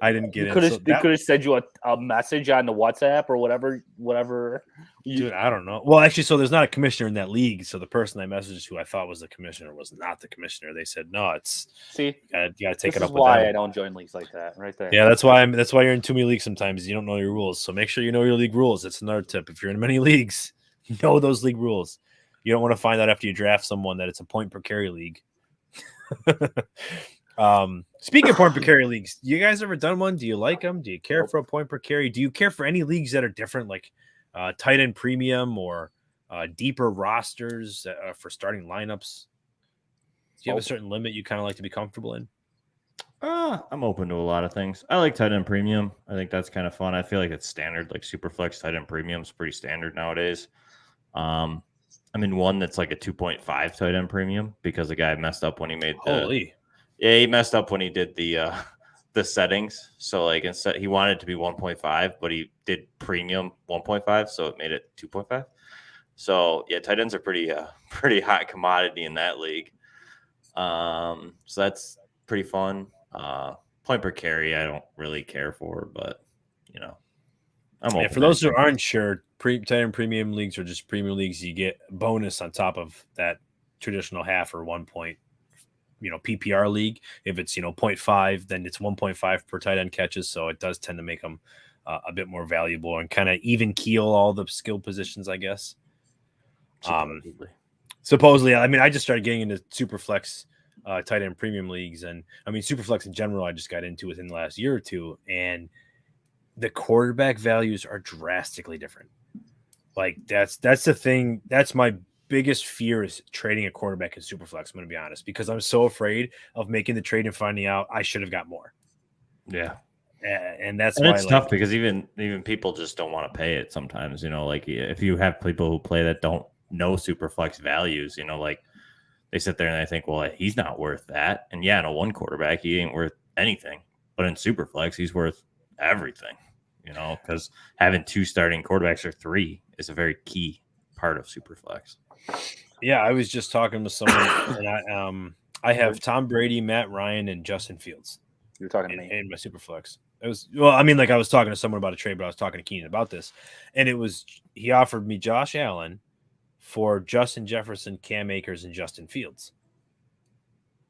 I didn't get. They could have sent you a message on the WhatsApp or whatever. Dude, I don't know. Well, actually, so there's not a commissioner in that league. So the person I messaged who I thought was the commissioner was not the commissioner. They said no. It's you gotta take it up. Why with I don't join leagues like that, right there. Yeah, that's why you're in too many leagues sometimes. You don't know your rules. So make sure you know your league rules. That's another tip. If you're in many leagues, know those league rules. You don't want to find out after you draft someone that it's a point per carry league. Speaking of point per carry leagues, you guys ever done one? Do you like them? Do you care for a point per carry? Do you care for any leagues that are different, like tight end premium or deeper rosters for starting lineups? Do you have a certain limit you kind of like to be comfortable in? I'm open to a lot of things. I like tight end premium. I think that's kind of fun. I feel like it's standard, like Superflex tight end premium is pretty standard nowadays. I'm in one that's like a 2.5 tight end premium because the guy messed up when he made he messed up when he did the settings. So like instead he wanted it to be 1.5, but he did premium 1.5, so it made it 2.5. So yeah, tight ends are pretty hot commodity in that league. So that's pretty fun. Point per carry, I don't really care for, but you know, I'm open. For those who aren't sure, tight end premium leagues are just premium leagues. You get a bonus on top of that traditional half or 1 point, PPR league. If it's 0.5, then it's 1.5 per tight end catches. So it does tend to make them a bit more valuable and kind of even keel all the skill positions, I guess. Supposedly, I mean, I just started getting into Superflex tight end premium leagues, and I mean Superflex in general. I just got into within the last year or two, and the quarterback values are drastically different. Like that's the thing. That's my biggest fear is trading a quarterback in Superflex. I'm going to be honest, because I'm so afraid of making the trade and finding out I should have got more. Yeah. And that's why it's tough because even people just don't want to pay it sometimes, like if you have people who play that don't know Superflex values, like they sit there and they think, well, he's not worth that. And yeah, in a one quarterback, he ain't worth anything, but in Superflex, he's worth everything, because having 2 starting quarterbacks or 3 is a very key part of Superflex. Yeah. I was just talking with someone and I have Tom Brady, Matt Ryan, and Justin Fields. You're talking to me in my Superflex. I was talking to someone about a trade, but I was talking to Keenan about this, and he offered me Josh Allen for Justin Jefferson, Cam Akers, and Justin Fields.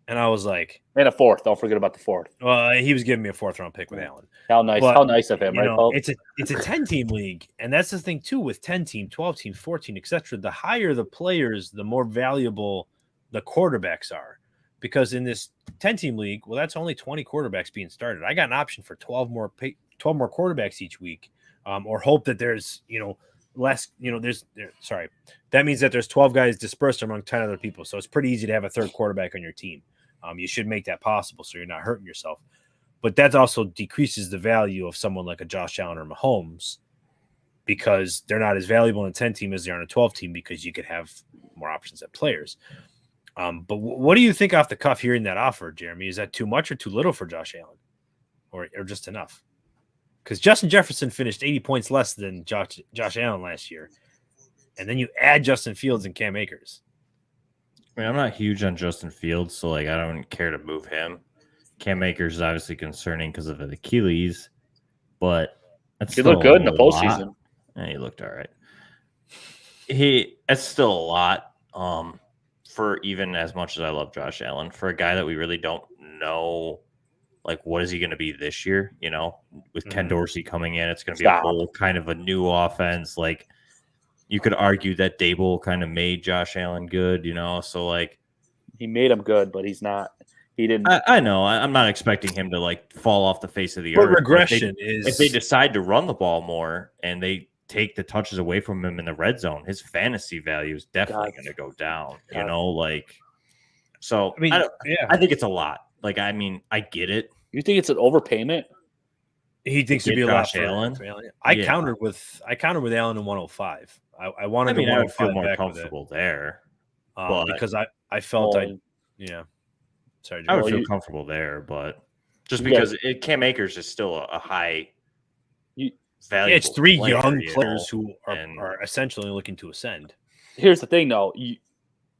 And I was like, and a 4th. Don't forget about the 4th. Well, he was giving me a 4th round pick with Allen. How nice! How nice of him, right, Paul? It's a 10-team league, and that's the thing too with 10-team, 12-team, 14, etc. The higher the players, the more valuable the quarterbacks are. Because in this 10-team league, well, that's only 20 quarterbacks being started. I got an option for 12 more quarterbacks each week, or hope that there's less. That means that there's 12 guys dispersed among 10 other people. So it's pretty easy to have a 3rd quarterback on your team. You should make that possible so you're not hurting yourself. But that also decreases the value of someone like a Josh Allen or Mahomes, because they're not as valuable in a 10-team as they are on a 12-team, because you could have more options at players. But what do you think off the cuff hearing that offer, Jeremy? Is that too much or too little for Josh Allen, or just enough? Because Justin Jefferson finished 80 points less than Josh Allen last year, and then you add Justin Fields and Cam Akers. I mean, I'm not huge on Justin Fields, so I don't care to move him. Cam Akers is obviously concerning because of the Achilles, but he looked good in the postseason. Yeah, he looked all right. That's still a lot. for even as much as I love Josh Allen, for a guy that we really don't know, like, what is he going to be this year? You know, with Ken Dorsey coming in, it's going to be a whole kind of a new offense. Like, you could argue that Dable kind of made Josh Allen good, you know? So, like, he made him good, but he's not. He didn't. I know. I'm not expecting him to, like, fall off the face of the but earth. regression If they decide to run the ball more and they take the touches away from him in the red zone, his fantasy value is definitely going to go down, you know? Like, so, I mean, I think it's a lot. Like, I mean, I get it. You think it's an overpayment? He thinks it'd be a Josh lot Allen. for Allen. I countered with Allen in 105. I wanted I mean, to I would feel 105 more back comfortable there. because I felt Sorry, I Joe. would feel comfortable there, but just because Cam Akers is still a high value. It's three young players who are essentially looking to ascend. Here's the thing, though.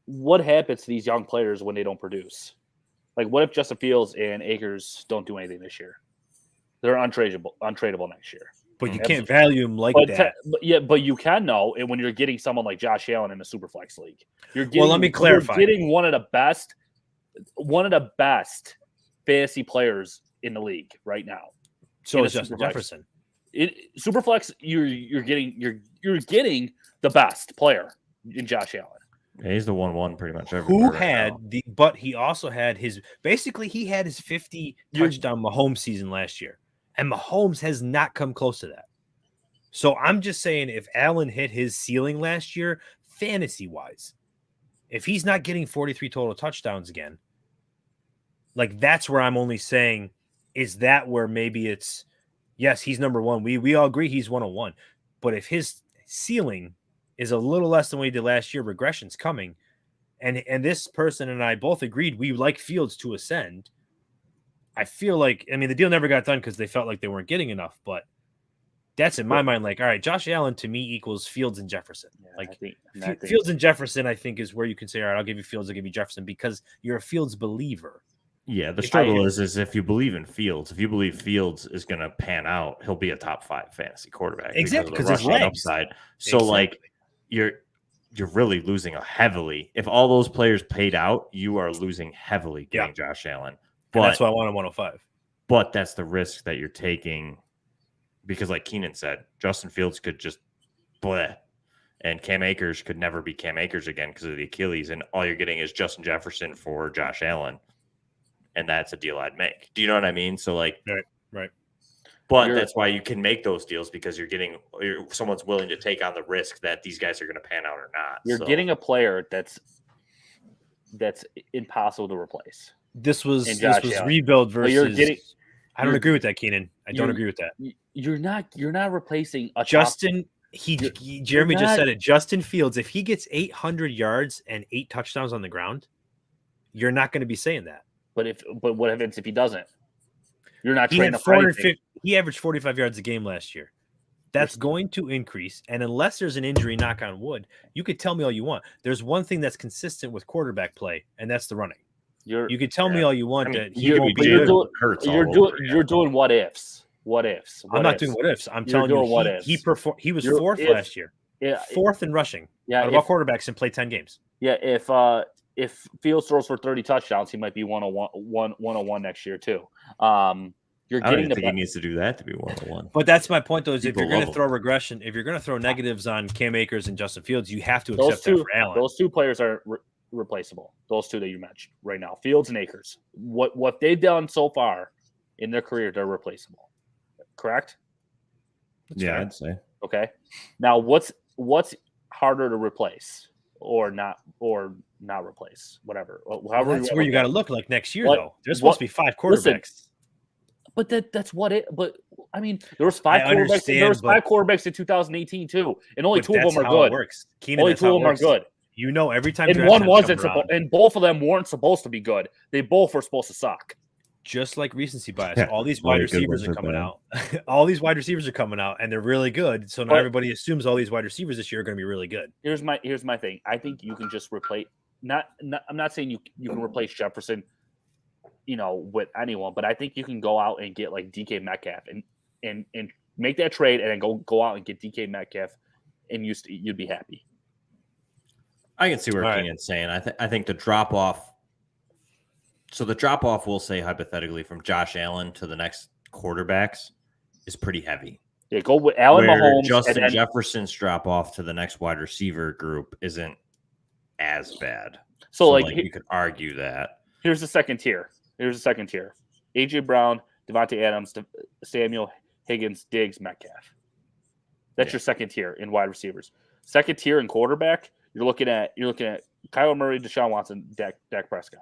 What happens to these young players when they don't produce? Like, what if Justin Fields and Akers don't do anything this year? They're untradeable next year. But you can't value them like that. But you can know, and when you're getting someone like Josh Allen in a Superflex league, let me clarify. You're getting one of the best fantasy players in the league right now. So is Justin Jefferson. Superflex, you're getting the best player in Josh Allen. Yeah, he's the 1-1 pretty much everywhere. But he also had his 50 touchdown Mahomes season last year. And Mahomes has not come close to that. So I'm just saying, if Allen hit his ceiling last year, fantasy-wise, if he's not getting 43 total touchdowns again, like, that's where I'm only saying, is that where maybe it's, yes, he's number one. We all agree he's 101. But if his ceiling is a little less than what he did last year, regression's coming. And this person and I both agreed we like Fields to ascend. I feel like, I mean, the deal never got done because they felt like they weren't getting enough, but that's in my mind. Like, all right, Josh Allen to me equals Fields and Jefferson. Yeah, Fields and Jefferson, I think, is where you can say, all right, I'll give you Fields, I'll give you Jefferson, because you're a Fields believer. Yeah, the struggle is if you believe in Fields, if you believe Fields is going to pan out, he'll be a top 5 fantasy quarterback. Exactly, because his upside. So, like, you're really losing heavily. If all those players paid out, you are losing heavily getting Josh Allen. But that's why I wanted 105. But that's the risk that you're taking because, like Keenan said, Justin Fields could just bleh, and Cam Akers could never be Cam Akers again because of the Achilles, and all you're getting is Justin Jefferson for Josh Allen, and that's a deal I'd make. Do you know what I mean? So, like, right. But that's why you can make those deals because someone's willing to take on the risk that these guys are going to pan out or not. You're getting a player that's impossible to replace. This was rebuild versus. I don't agree with that, Keenan. I don't agree with that. You're not replacing a Justin. Jeremy just said it. Justin Fields, if he gets 800 yards and 8 touchdowns on the ground, you're not going to be saying that. But what happens if he doesn't? You're not trading up for anything. He averaged 45 yards a game last year. That's going to increase. And unless there's an injury, knock on wood, you could tell me all you want. There's one thing that's consistent with quarterback play, and that's the running. You could tell me all you want that he won't be good. You're doing what ifs. What ifs? I'm not doing what ifs. I'm telling you, he was fourth last year. Yeah, fourth in rushing. Yeah, out of all quarterbacks and played 10 games. Yeah, if Fields throws for 30 touchdowns, he might be 101 next year too. I don't think he needs to do that to be 101. But that's my point, though, is if you're going to throw regression, if you're going to throw negatives on Cam Akers and Justin Fields, you have to accept that for Allen. Those two players are replaceable. Those two that you mentioned right now, Fields and Akers. What they've done so far in their career, they're replaceable. Correct? That's fair. I'd say. Okay. Now, what's harder to replace or not replace? Whatever. However, that's where you got to look like next year, though. There's supposed to be 5 quarterbacks. Listen, but that's what it. But I mean, there was 5 quarterbacks. There was 5 quarterbacks in 2018 too, and only 2 of them are good. It works. Keenan, only 2 of them are good. You know, every time. And one wasn't supposed, and both of them weren't supposed to be good. They both were supposed to suck. Just like recency bias, all these wide receivers are coming out. All these wide receivers are coming out, and they're really good. So now everybody assumes all these wide receivers this year are going to be really good. Here's my thing. I think you can just replace. I'm not saying you can replace Jefferson, with anyone, but I think you can go out and get like DK Metcalf and make that trade, and then go out and get DK Metcalf, and you'd be happy. I can see where All right. Keenan's saying. I think the drop off. So the drop off, we'll say hypothetically, from Josh Allen to the next quarterbacks is pretty heavy. Yeah, go with Allen Where Mahomes. Justin and then, Jefferson's drop off to the next wide receiver group isn't as bad. so you could argue that. here's the second tier. AJ Brown, Devontae Adams, Samuel, Higgins, Diggs, Metcalf. That's your second tier in wide receivers. Second tier in quarterback, you're looking at Kyler Murray, Deshaun Watson, Dak Prescott.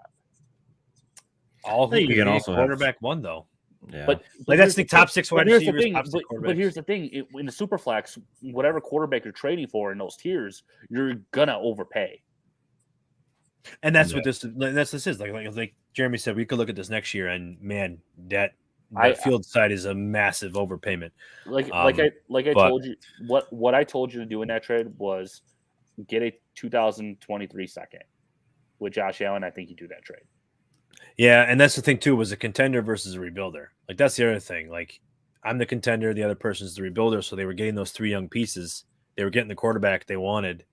All who You can can be also have- quarterback one though. Yeah. But Like that's the top 6 wide here's the receivers. thing. Top 6 But here's the thing: in the Superflex, whatever quarterback you're trading for in those tiers, you're gonna overpay. And that's what this is. Like Jeremy said, we could look at this next year, and man, that field side is a massive overpayment. Like I told you, what I told you to do in that trade was get a 2023 second with Josh Allen. I think you do that trade. Yeah, and that's the thing too, was a contender versus a rebuilder. Like that's the other thing. Like I'm the contender, the other person's the rebuilder, so they were getting those 3 young pieces. They were getting the quarterback they wanted.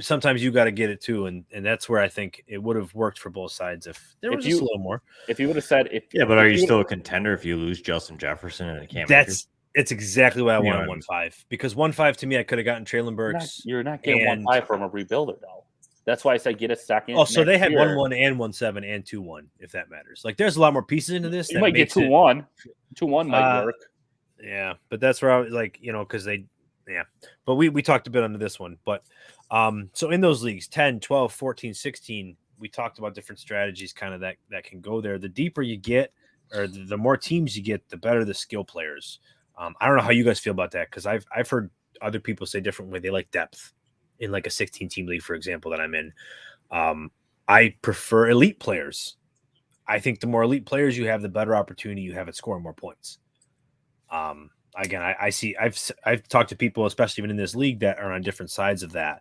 Sometimes you got to get it too, and that's where I think it would have worked for both sides if there was just a little more. If you would have said, but are you still a contender if you lose Justin Jefferson and Cam Akers? It's exactly why I wanted 1.5, because 1.5 to me I could have gotten Traylon Burks. You're not getting 1.5 from a rebuilder though. That's why I said get a second. Oh, so they had 1.1 and 1.7 and 2.1, if that matters. Like there's a lot more pieces into this. You might get 2.1. 2.1 might work. Yeah, but that's where I was like, because but we talked a bit under this one, but so in those leagues 10, 12, 14, 16, we talked about different strategies kind of that can go there. The deeper you get, or the more teams you get, the better the skill players. I don't know how you guys feel about that, because I've heard other people say differently. They like depth in like a 16 team league, for example, that I'm in. I prefer elite players. I think the more elite players you have, the better opportunity you have at scoring more points. Again, I see. I've talked to people, especially even in this league, that are on different sides of that.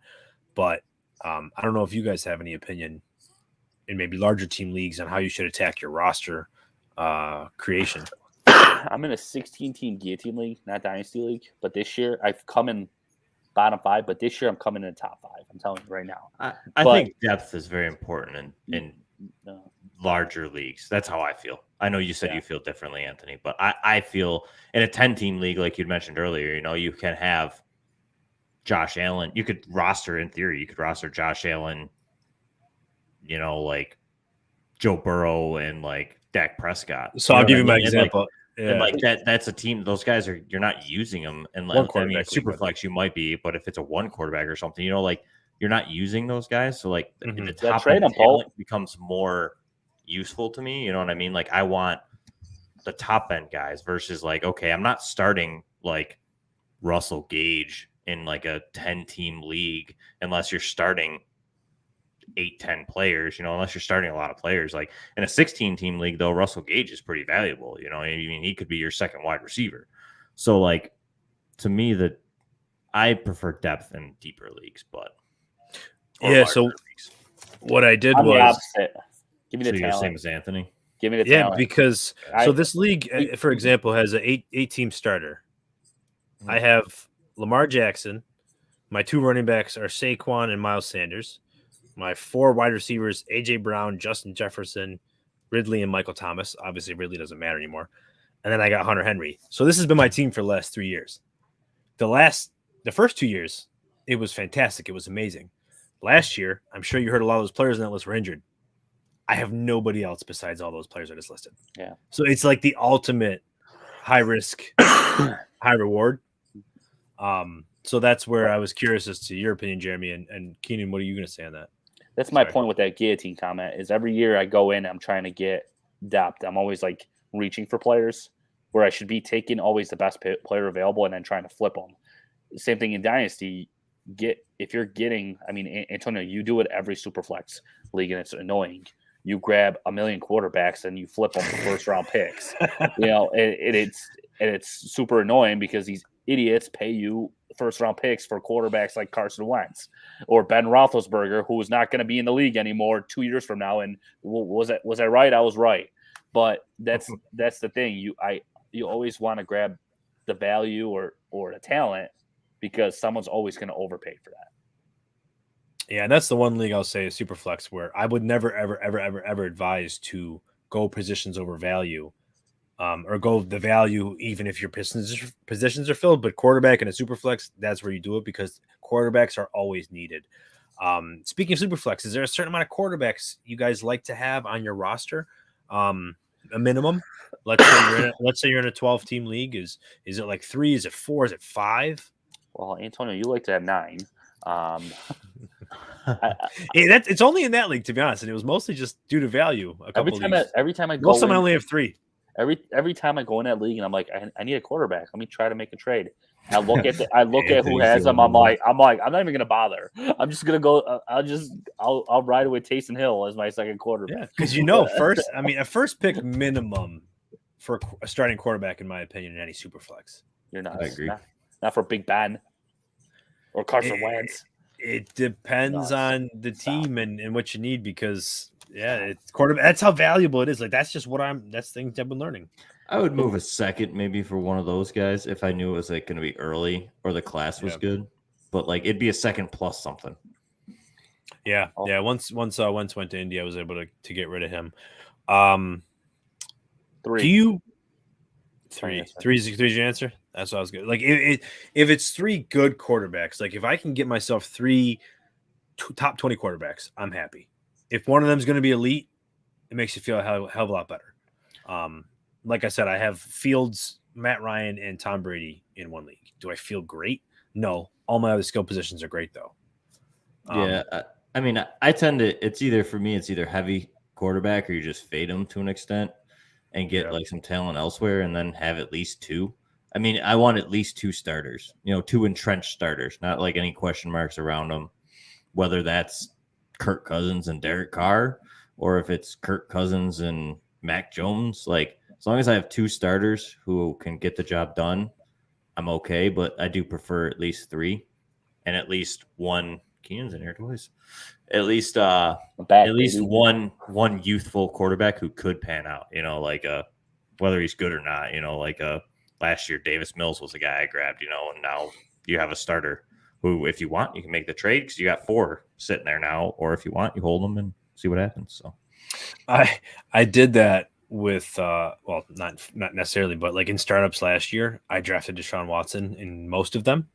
But I don't know if you guys have any opinion in maybe larger team leagues on how you should attack your roster creation. I'm in a 16-team guillotine league, not dynasty league. But this year I've come in bottom 5. But this year I'm coming in top 5. I'm telling you right now. I think depth is very important in larger leagues. That's how I feel. I know you said you feel differently, Anthony, but I feel in a 10-team league, like you'd mentioned earlier, you can have Josh Allen. You could roster, in theory, Josh Allen, like Joe Burrow and like Dak Prescott. So I'll give you my example. And like that's a team. Those guys you're not using them unless Superflex you might be, but if it's a one quarterback or something, you're not using those guys. So like the top end talent becomes more useful to me. You know what I mean? Like I want the top end guys versus like, okay, I'm not starting like Russell Gage in like a 10-team league unless you're starting 8-10 players, unless you're starting a lot of players. Like in a 16-team league though, Russell Gage is pretty valuable. I mean, he could be your second wide receiver. So like to me, that I prefer depth in deeper leagues, but so leagues. What I did I'm was the opposite. Give me the talent. talent. Same as Anthony. Give me the talent. Because this league, for example, has an 8-team starter. I have Lamar Jackson. My 2 running backs are Saquon and Miles Sanders. My 4 wide receivers, AJ Brown, Justin Jefferson, Ridley, and Michael Thomas. Obviously, Ridley doesn't matter anymore. And then I got Hunter Henry. So this has been my team for the last 3 years. The first 2 years, it was fantastic. It was amazing. Last year, I'm sure you heard a lot of those players on that list were injured. I have nobody else besides all those players I just listed. Yeah. So it's like the ultimate high risk, high reward. So that's where I was curious as to your opinion, Jeremy, and Keenan. What are you going to say on that? That's my point with that guillotine comment. Is every year I go in, I'm trying to get depth. I'm always like reaching for players where I should be taking always the best player available and then trying to flip them. Same thing in Dynasty. If you're getting, I mean, Antonio, you do it every Superflex league, and it's annoying. You grab a million quarterbacks and you flip them for first round picks. It's super annoying because these idiots pay you first round picks for quarterbacks like Carson Wentz or Ben Roethlisberger, who is not going to be in the league anymore 2 years from now. And was I right? I was right. But that's the thing. You always want to grab the value or the talent because someone's always going to overpay for that. Yeah, and that's the one league I'll say is Superflex, where I would never, ever, ever, ever, ever advise to go positions over value, or go the value even if your positions are filled. But quarterback in a Superflex, that's where you do it because quarterbacks are always needed. Speaking of Superflex, is there a certain amount of quarterbacks you guys like to have on your roster? A minimum. Let's say you're in a 12-team league. Is it like 3? Is it 4? Is it 5? Well, Antonio, you like to have 9. It's only in that league, to be honest, and it was mostly just due to value. Every time I go, most of them I only have 3. Every time I go in that league and I'm like, I need a quarterback. Let me try to make a trade. I look at who has them. I'm like, I'm not even gonna bother. I'm just gonna go. I'll ride with Taysom Hill as my second quarterback. Yeah, because a first pick minimum for a starting quarterback, in my opinion, in any Superflex. You're not. I agree. Not for Big Ben or Carson Wentz. It depends on the team and what you need because it's quarterback. That's how valuable it is. Like that's things I've been learning. I would move a second maybe for one of those guys if I knew it was like going to be early or the class was good. But like it'd be a second plus something. Yeah, yeah. Once Wentz went to India, I was able to get rid of him. 3. Do you 3? 3's your answer? That's what I was good. Like if it's 3 good quarterbacks, like if I can get myself 3 top 20 quarterbacks, I'm happy. If one of them is going to be elite, it makes you feel a hell of a lot better. Like I said, I have Fields, Matt Ryan, and Tom Brady in one league. Do I feel great? No. All my other skill positions are great, though. I mean, I tend to. It's either heavy quarterback or you just fade them to an extent and get like some talent elsewhere, and then have at least 2. I mean, I want at least 2 starters. 2 entrenched starters, not like any question marks around them. Whether that's Kirk Cousins and Derek Carr, or if it's Kirk Cousins and Mac Jones, like. As long as I have 2 starters who can get the job done, I'm okay. But I do prefer at least 3, and at least one. Keenan's in here twice. At least one youthful quarterback who could pan out. Like whether he's good or not. Like last year Davis Mills was the guy I grabbed. And now you have a starter who, if you want, you can make the trade because you got 4 sitting there now, or if you want, you hold them and see what happens. So, I did that. With not necessarily, but like in startups last year, I drafted Deshaun Watson in most of them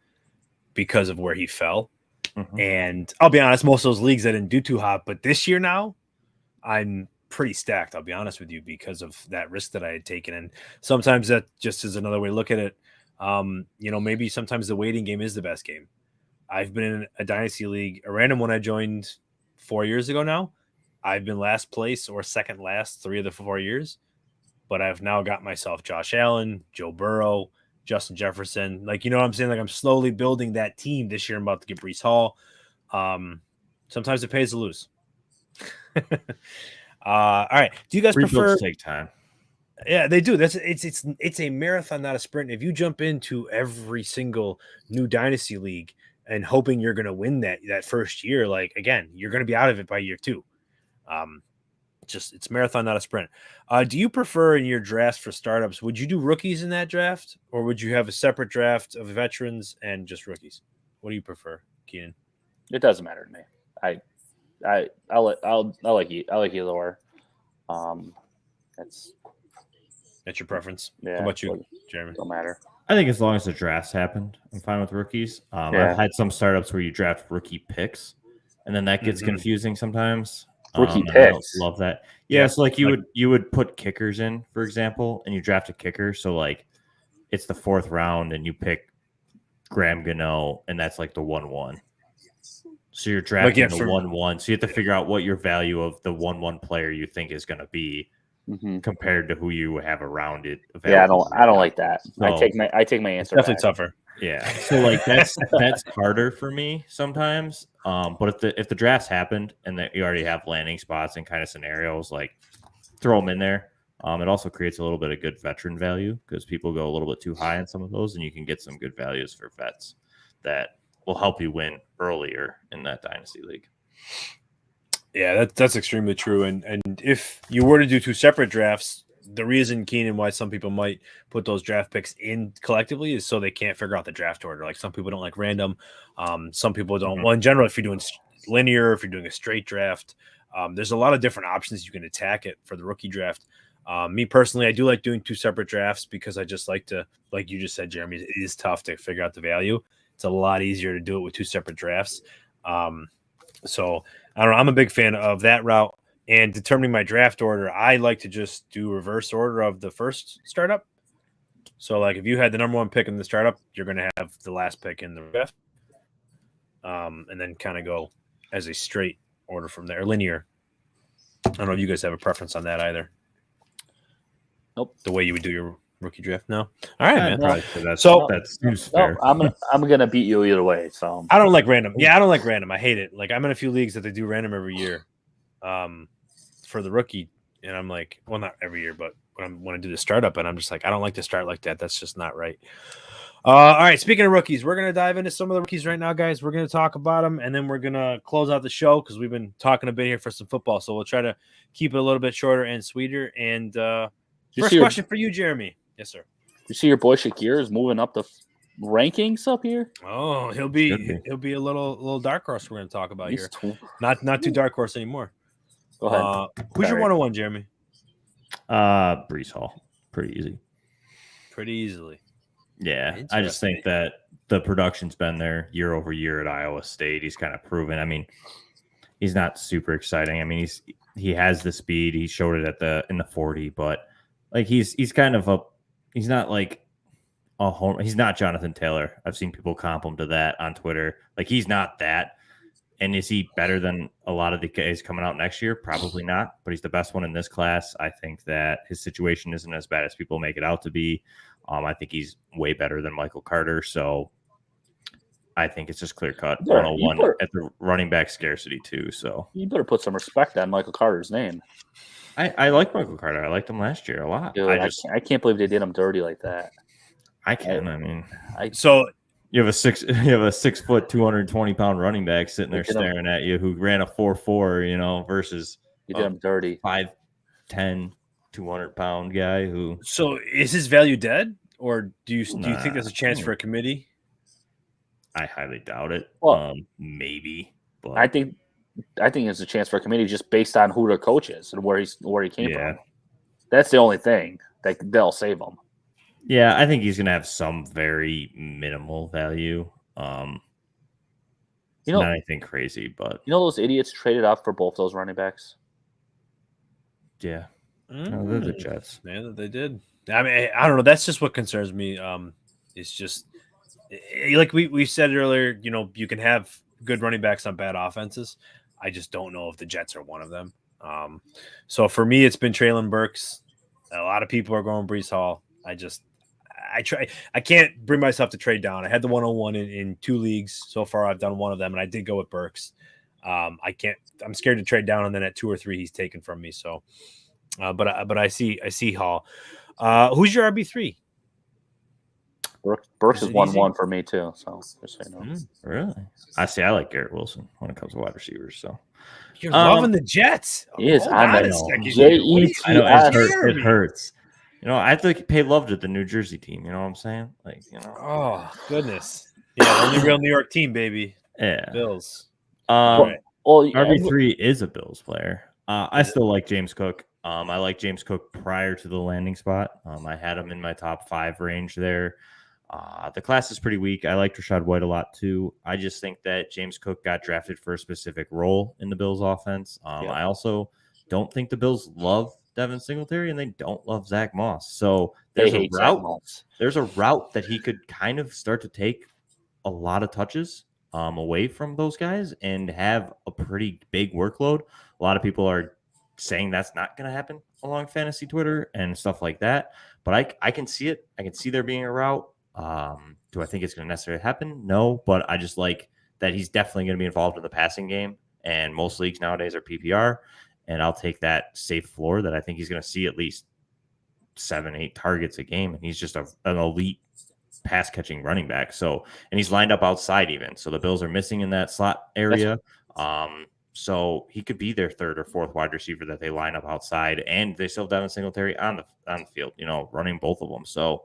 because of where he fell. Mm-hmm. And I'll be honest, most of those leagues I didn't do too hot, but this year now I'm pretty stacked. I'll be honest with you because of that risk that I had taken. And sometimes that just is another way to look at it. Maybe sometimes the waiting game is the best game. I've been in a dynasty league, a random one I joined 4 years ago now. I've been last place or second last 3 of the 4 years, but I've now got myself Josh Allen, Joe Burrow, Justin Jefferson. Like, you know what I'm saying? Like I'm slowly building that team this year. I'm about to get Breece Hall. Sometimes it pays to lose. All right. Do you guys prefer take time? Yeah, they do. It's a marathon, not a sprint. If you jump into every single new dynasty league and hoping you're going to win that first year, like again, you're going to be out of it by year 2. It's marathon, not a sprint. Do you prefer in your drafts for startups? Would you do rookies in that draft, or would you have a separate draft of veterans and just rookies? What do you prefer, Keenan? It doesn't matter to me. I like either or. That's your preference. Yeah. How about you, Jeremy? Don't matter. I think as long as the drafts happened, I'm fine with rookies. I've had some startups where you draft rookie picks, and then that gets confusing sometimes. Rookie picks. I don't love that. Yeah, so like you would put kickers in, for example, and you draft a kicker. So like it's the 4th round, and you pick Graham Gano, and that's like the 1-1. So you're drafting the 1-1. So you have to figure out what your value of the 1-1 player you think is going to be compared to who you have around it. Yeah, I don't like that. So, I take my answer. Definitely back. Tougher. Yeah, so like that's harder for me sometimes. But if the drafts happened and that you already have landing spots and kind of scenarios, like throw them in there. It also creates a little bit of good veteran value because people go a little bit too high on some of those, and you can get some good values for vets that will help you win earlier in that dynasty league. Yeah, that's extremely true. And if you were to do 2 separate drafts, the reason, Keenan, why some people might put those draft picks in collectively is so they can't figure out the draft order. Like some people don't like random. Some people don't. Well, in general, if you're doing linear, if you're doing a straight draft. There's a lot of different options you can attack it for the rookie draft. Me personally, I do like doing 2 separate drafts because I just like to, like you just said, Jeremy, it is tough to figure out the value. It's a lot easier to do it with 2 separate drafts. So I don't know. I'm a big fan of that route. And determining my draft order, I like to just do reverse order of the first startup. So, like, if you had the number 1 pick in the startup, you're going to have the last pick in the draft. And then kind of go as a straight order from there, linear. I don't know if you guys have a preference on that either. Nope. The way you would do your rookie draft? No. All right, man. Probably so that seems No, fair. I'm gonna beat you either way. So I don't like random. Yeah, I don't like random. I hate it. Like, I'm in a few leagues that they do random every year for the rookie. And I'm like, well, not every year, but when I do the startup, and I'm just like, I don't like to start like that. That's just not right. All right. Speaking of rookies, we're going to dive into some of the rookies right now, guys. We're going to talk about them, and then we're going to close out the show because we've been talking a bit here for some football. So we'll try to keep it a little bit shorter and sweeter. And first question for you, Jeremy. Yes, sir. You see your boy Shakir is moving up the rankings up here. Oh, he'll be a little dark horse we're going to talk about here. Not too dark horse anymore. Go ahead. Who's your 101, Jeremy? Breece Hall. Pretty easy. Pretty easily. Yeah, I just think that the production's been there year over year at Iowa State. He's kind of proven. I mean, he's not super exciting. I mean, he has the speed. He showed it in the 40, but like he's not like a home. He's not Jonathan Taylor. I've seen people comp him to that on Twitter. Like, he's not that. And is he better than a lot of the guys coming out next year? Probably not, but he's the best one in this class. I think that his situation isn't as bad as people make it out to be. I think he's way better than Michael Carter. So I think it's just clear cut 101 at the running back scarcity too. So you better put some respect on Michael Carter's name. I like Michael Carter. I liked him last year a lot. Dude, I can't believe they did him dirty like that. I can. I mean, you have a 6 foot, 220-pound running back sitting there staring at you who ran a 4.4, versus you did him dirty 5'10", 200-pound guy who. So is his value dead, or do you think there's a chance for a committee? I highly doubt it. Well, maybe, but I think there's a chance for a committee just based on who their coach is and where he came from. That's the only thing that they'll save him. Yeah, I think he's going to have some very minimal value. Not anything crazy, but those idiots traded up for both those running backs. Yeah, no, they're the Jets. Yeah, they did. I mean, I don't know. That's just what concerns me. It's just like we said earlier. You can have good running backs on bad offenses. I just don't know if the Jets are one of them. So for me, it's been Treylon Burks. A lot of people are going Breece Hall. I can't bring myself to trade down. I had the 101 in 2 leagues so far. I've done one of them, and I did go with Burks. I'm scared to trade down, and then at 2 or 3, he's taken from me. So, but I see Hall. Who's your RB3? Burks is 1-1 for me too. So just so you know. Really? I like Garrett Wilson when it comes to wide receivers. So you're loving the Jets. He is. I know. It hurts. I have to pay love to the New Jersey team. You know what I'm saying? Oh, goodness. Yeah, only real New York team, baby. Yeah. Bills. RB3 is a Bills player. I still like James Cook. I like James Cook prior to the landing spot. I had him in my top 5 range there. The class is pretty weak. I like Rachaad White a lot too. I just think that James Cook got drafted for a specific role in the Bills offense. I also don't think the Bills love Devin Singletary, and they don't love Zach Moss. So there's a route that he could kind of start to take a lot of touches away from those guys and have a pretty big workload. A lot of people are saying that's not going to happen along fantasy Twitter and stuff like that. But I can see it. I can see there being a route. Do I think it's going to necessarily happen? No, but I just like that he's definitely going to be involved in the passing game. And most leagues nowadays are PPR. And I'll take that safe floor that I think he's going to see at least 7-8 targets a game. And he's just an elite pass catching running back. So, and he's lined up outside even. So the Bills are missing in that slot area. So he could be their 3rd or 4th wide receiver that they line up outside, and they still have Devin Singletary on the field, running both of them. So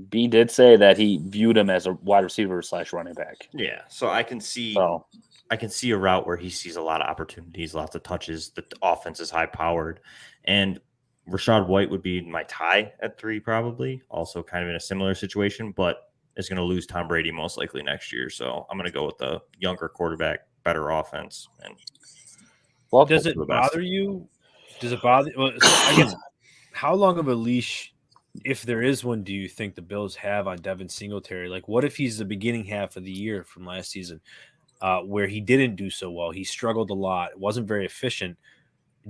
B did say that he viewed him as a wide receiver / running back. Yeah. So I can see I can see a route where he sees a lot of opportunities, lots of touches. The offense is high powered, and Rashad White would be my tie at 3, probably. Also, kind of in a similar situation, but is going to lose Tom Brady most likely next year. So I'm going to go with the younger quarterback, better offense, and Well, Does it bother you? Does it bother? Well, so I guess how long of a leash, if there is one, do you think the Bills have on Devin Singletary? Like, what if he's the beginning half of the year from last season, where he didn't do so well? He struggled a lot, wasn't very efficient.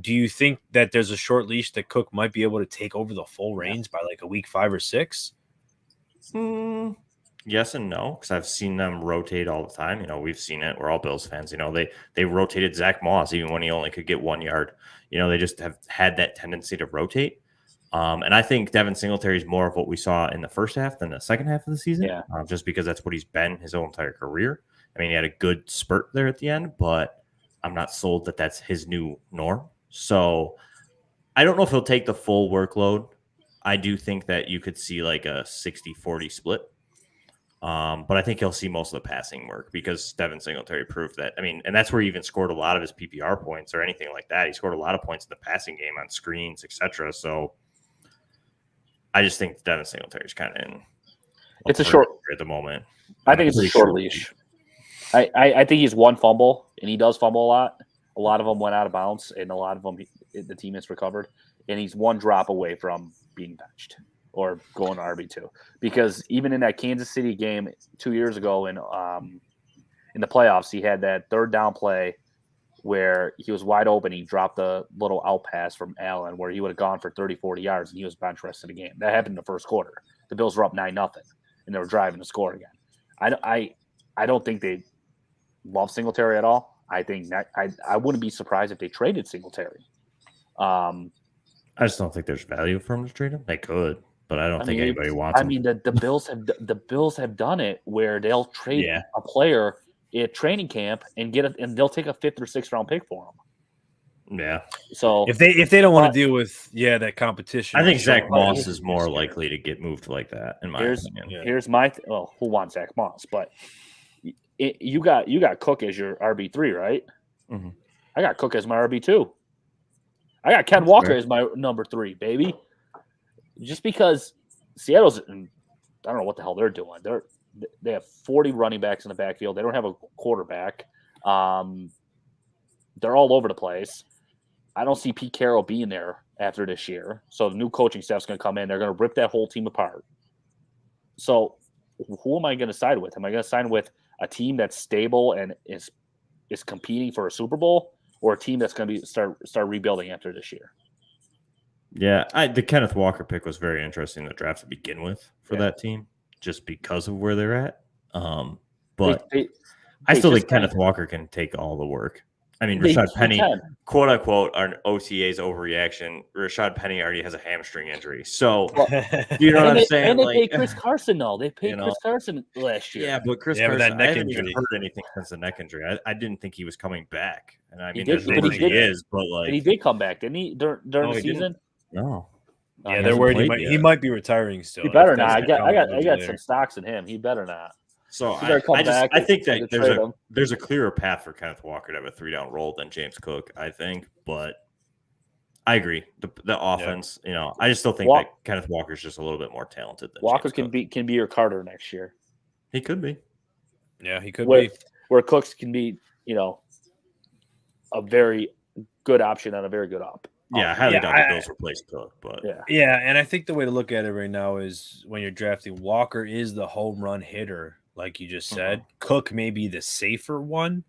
Do you think that there's a short leash that Cook might be able to take over the full reins by like a week 5 or 6? Yes and no, because I've seen them rotate all the time. We've seen it. We're all Bills fans. They rotated Zach Moss even when he only could get 1 yard. They just have had that tendency to rotate. And I think Devin Singletary is more of what we saw in the first half than the second half of the season, just because that's what he's been his whole entire career. I mean, he had a good spurt there at the end, but I'm not sold that that's his new norm. So I don't know if he'll take the full workload. I do think that you could see like a 60-40 split. But I think he'll see most of the passing work because Devin Singletary proved that. I mean, and that's where he even scored a lot of his PPR points or anything like that. He scored a lot of points in the passing game on screens, etc. So I just think Devin Singletary is kind of in. It's a short at the moment. I think it's a short leash. I think he's one fumble, and he does fumble a lot. A lot of them went out of bounds, and a lot of them the team has recovered. And he's one drop away from being benched or going to RB2. Because even in that Kansas City game 2 years ago in the playoffs, he had that third down play where he was wide open. He dropped a little out pass from Allen where he would have gone for 30, 40 yards, and he was bench rest of the game. That happened in the first quarter. The Bills were up 9-0, and they were driving to score again. I don't think they love Singletary at all. I think that I wouldn't be surprised if they traded Singletary. I just don't think there's value for him to trade him. They could, but I don't think anybody wants him. I mean, the Bills have done it where they'll trade a player at training camp and and they'll take a 5th or 6th round pick for him. Yeah. So if they don't want to deal with that competition, I think Zach Moss is more likely to get moved like that. In my opinion, here's my who wants Zach Moss, but. You got Cook as your RB3, right? Mm-hmm. I got Cook as my RB2. I got Ken Walker as my number 3, baby. Just because Seattle's, I don't know what the hell they're doing. They have 40 running backs in the backfield. They don't have a quarterback. They're all over the place. I don't see Pete Carroll being there after this year. So the new coaching staff's going to come in. They're going to rip that whole team apart. So who am I going to side with? Am I going to side with a team that's stable and is competing for a Super Bowl, or a team that's going to start rebuilding after this year? Yeah, the Kenneth Walker pick was very interesting in the draft to begin with for that team, just because of where they're at. But I still think Kenneth Walker can take all the work. I mean, Rashad Penny, quote unquote, an OTA's overreaction. Rashad Penny already has a hamstring injury. So, you know what I'm saying? And they paid Chris Carson, though. They paid Chris Carson last year. Yeah, but Chris Carson, I haven't even heard anything since the neck injury. I didn't think he was coming back. And I mean, there's rumors he is, but like. And he did come back, didn't he, during the season? No. Yeah, they're worried he might be retiring still. He better not. I got some stocks in him. He better not. So I think that there's a clearer path for Kenneth Walker to have a 3-down role than James Cook, I think. But I agree. The offense, I just still think that Kenneth Walker is just a little bit more talented than Walker James can be your Carter next year. He could be. Yeah, he could be. Where Cooks can be, a very good option on a very good op. Yeah, I highly doubt the Bills replace Cook, but yeah, and I think the way to look at it right now is when you're drafting, Walker is the home run hitter. Like you just said, Cook may be the safer one,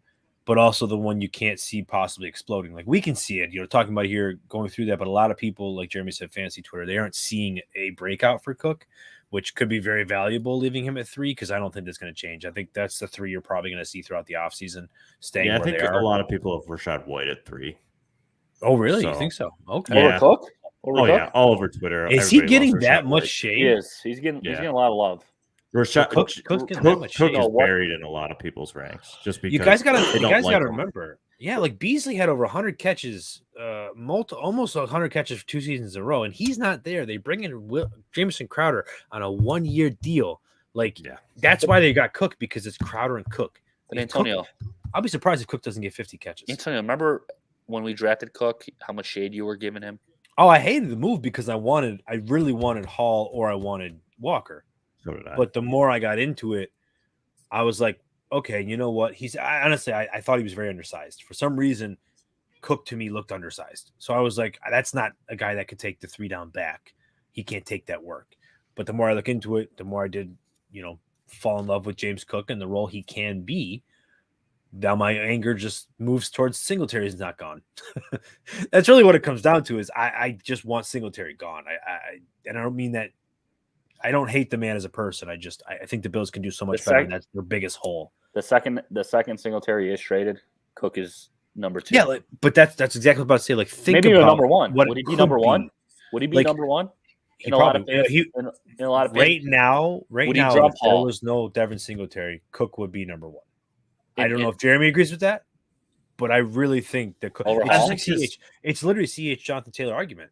but also the one you can't see possibly exploding. Like we can see it, talking about here going through that, but a lot of people, like Jeremy said, fancy Twitter, they aren't seeing a breakout for Cook, which could be very valuable leaving him at 3 because I don't think that's going to change. I think that's the 3 you're probably going to see throughout the offseason staying where they are. I think a lot of people have Rashad White at 3. Oh, really? You think so? Okay. Over Cook? Yeah, all over Twitter. Is he getting that much shade? He is. He's getting a lot of love. Cook is buried in a lot of people's ranks just because you guys gotta remember. Yeah, like Beasley had over 100 catches, almost 100 catches for 2 seasons in a row, and he's not there. They bring in Jamison Crowder on a 1-year deal. That's why they got Cook, because it's Crowder and Cook. But Antonio, I'll be surprised if Cook doesn't get 50 catches. Antonio, remember when we drafted Cook, how much shade you were giving him? Oh, I hated the move because I really wanted Hall or I wanted Walker. So did I. But the more I got into it, I was like, okay, you know what? Honestly, I thought he was very undersized. For some reason, Cook to me looked undersized. So I was like, that's not a guy that could take the 3-down back. He can't take that work. But the more I look into it, the more I did, fall in love with James Cook and the role he can be. Now my anger just moves towards Singletary's not gone. That's really what it comes down to is I just want Singletary gone. And I don't mean that. I don't hate the man as a person. I think the Bills can do so much better. And that's their biggest hole. The second Singletary is traded, Cook is number 2. Yeah, but that's exactly what I'm about to say. Like, think maybe about number 1. Would he be number 1? Would he be number 1? In a lot of right now, if there was no Devin Singletary, Cook would be number 1. I don't know if Jeremy agrees with that, but I really think that it's literally CH Jonathan Taylor argument.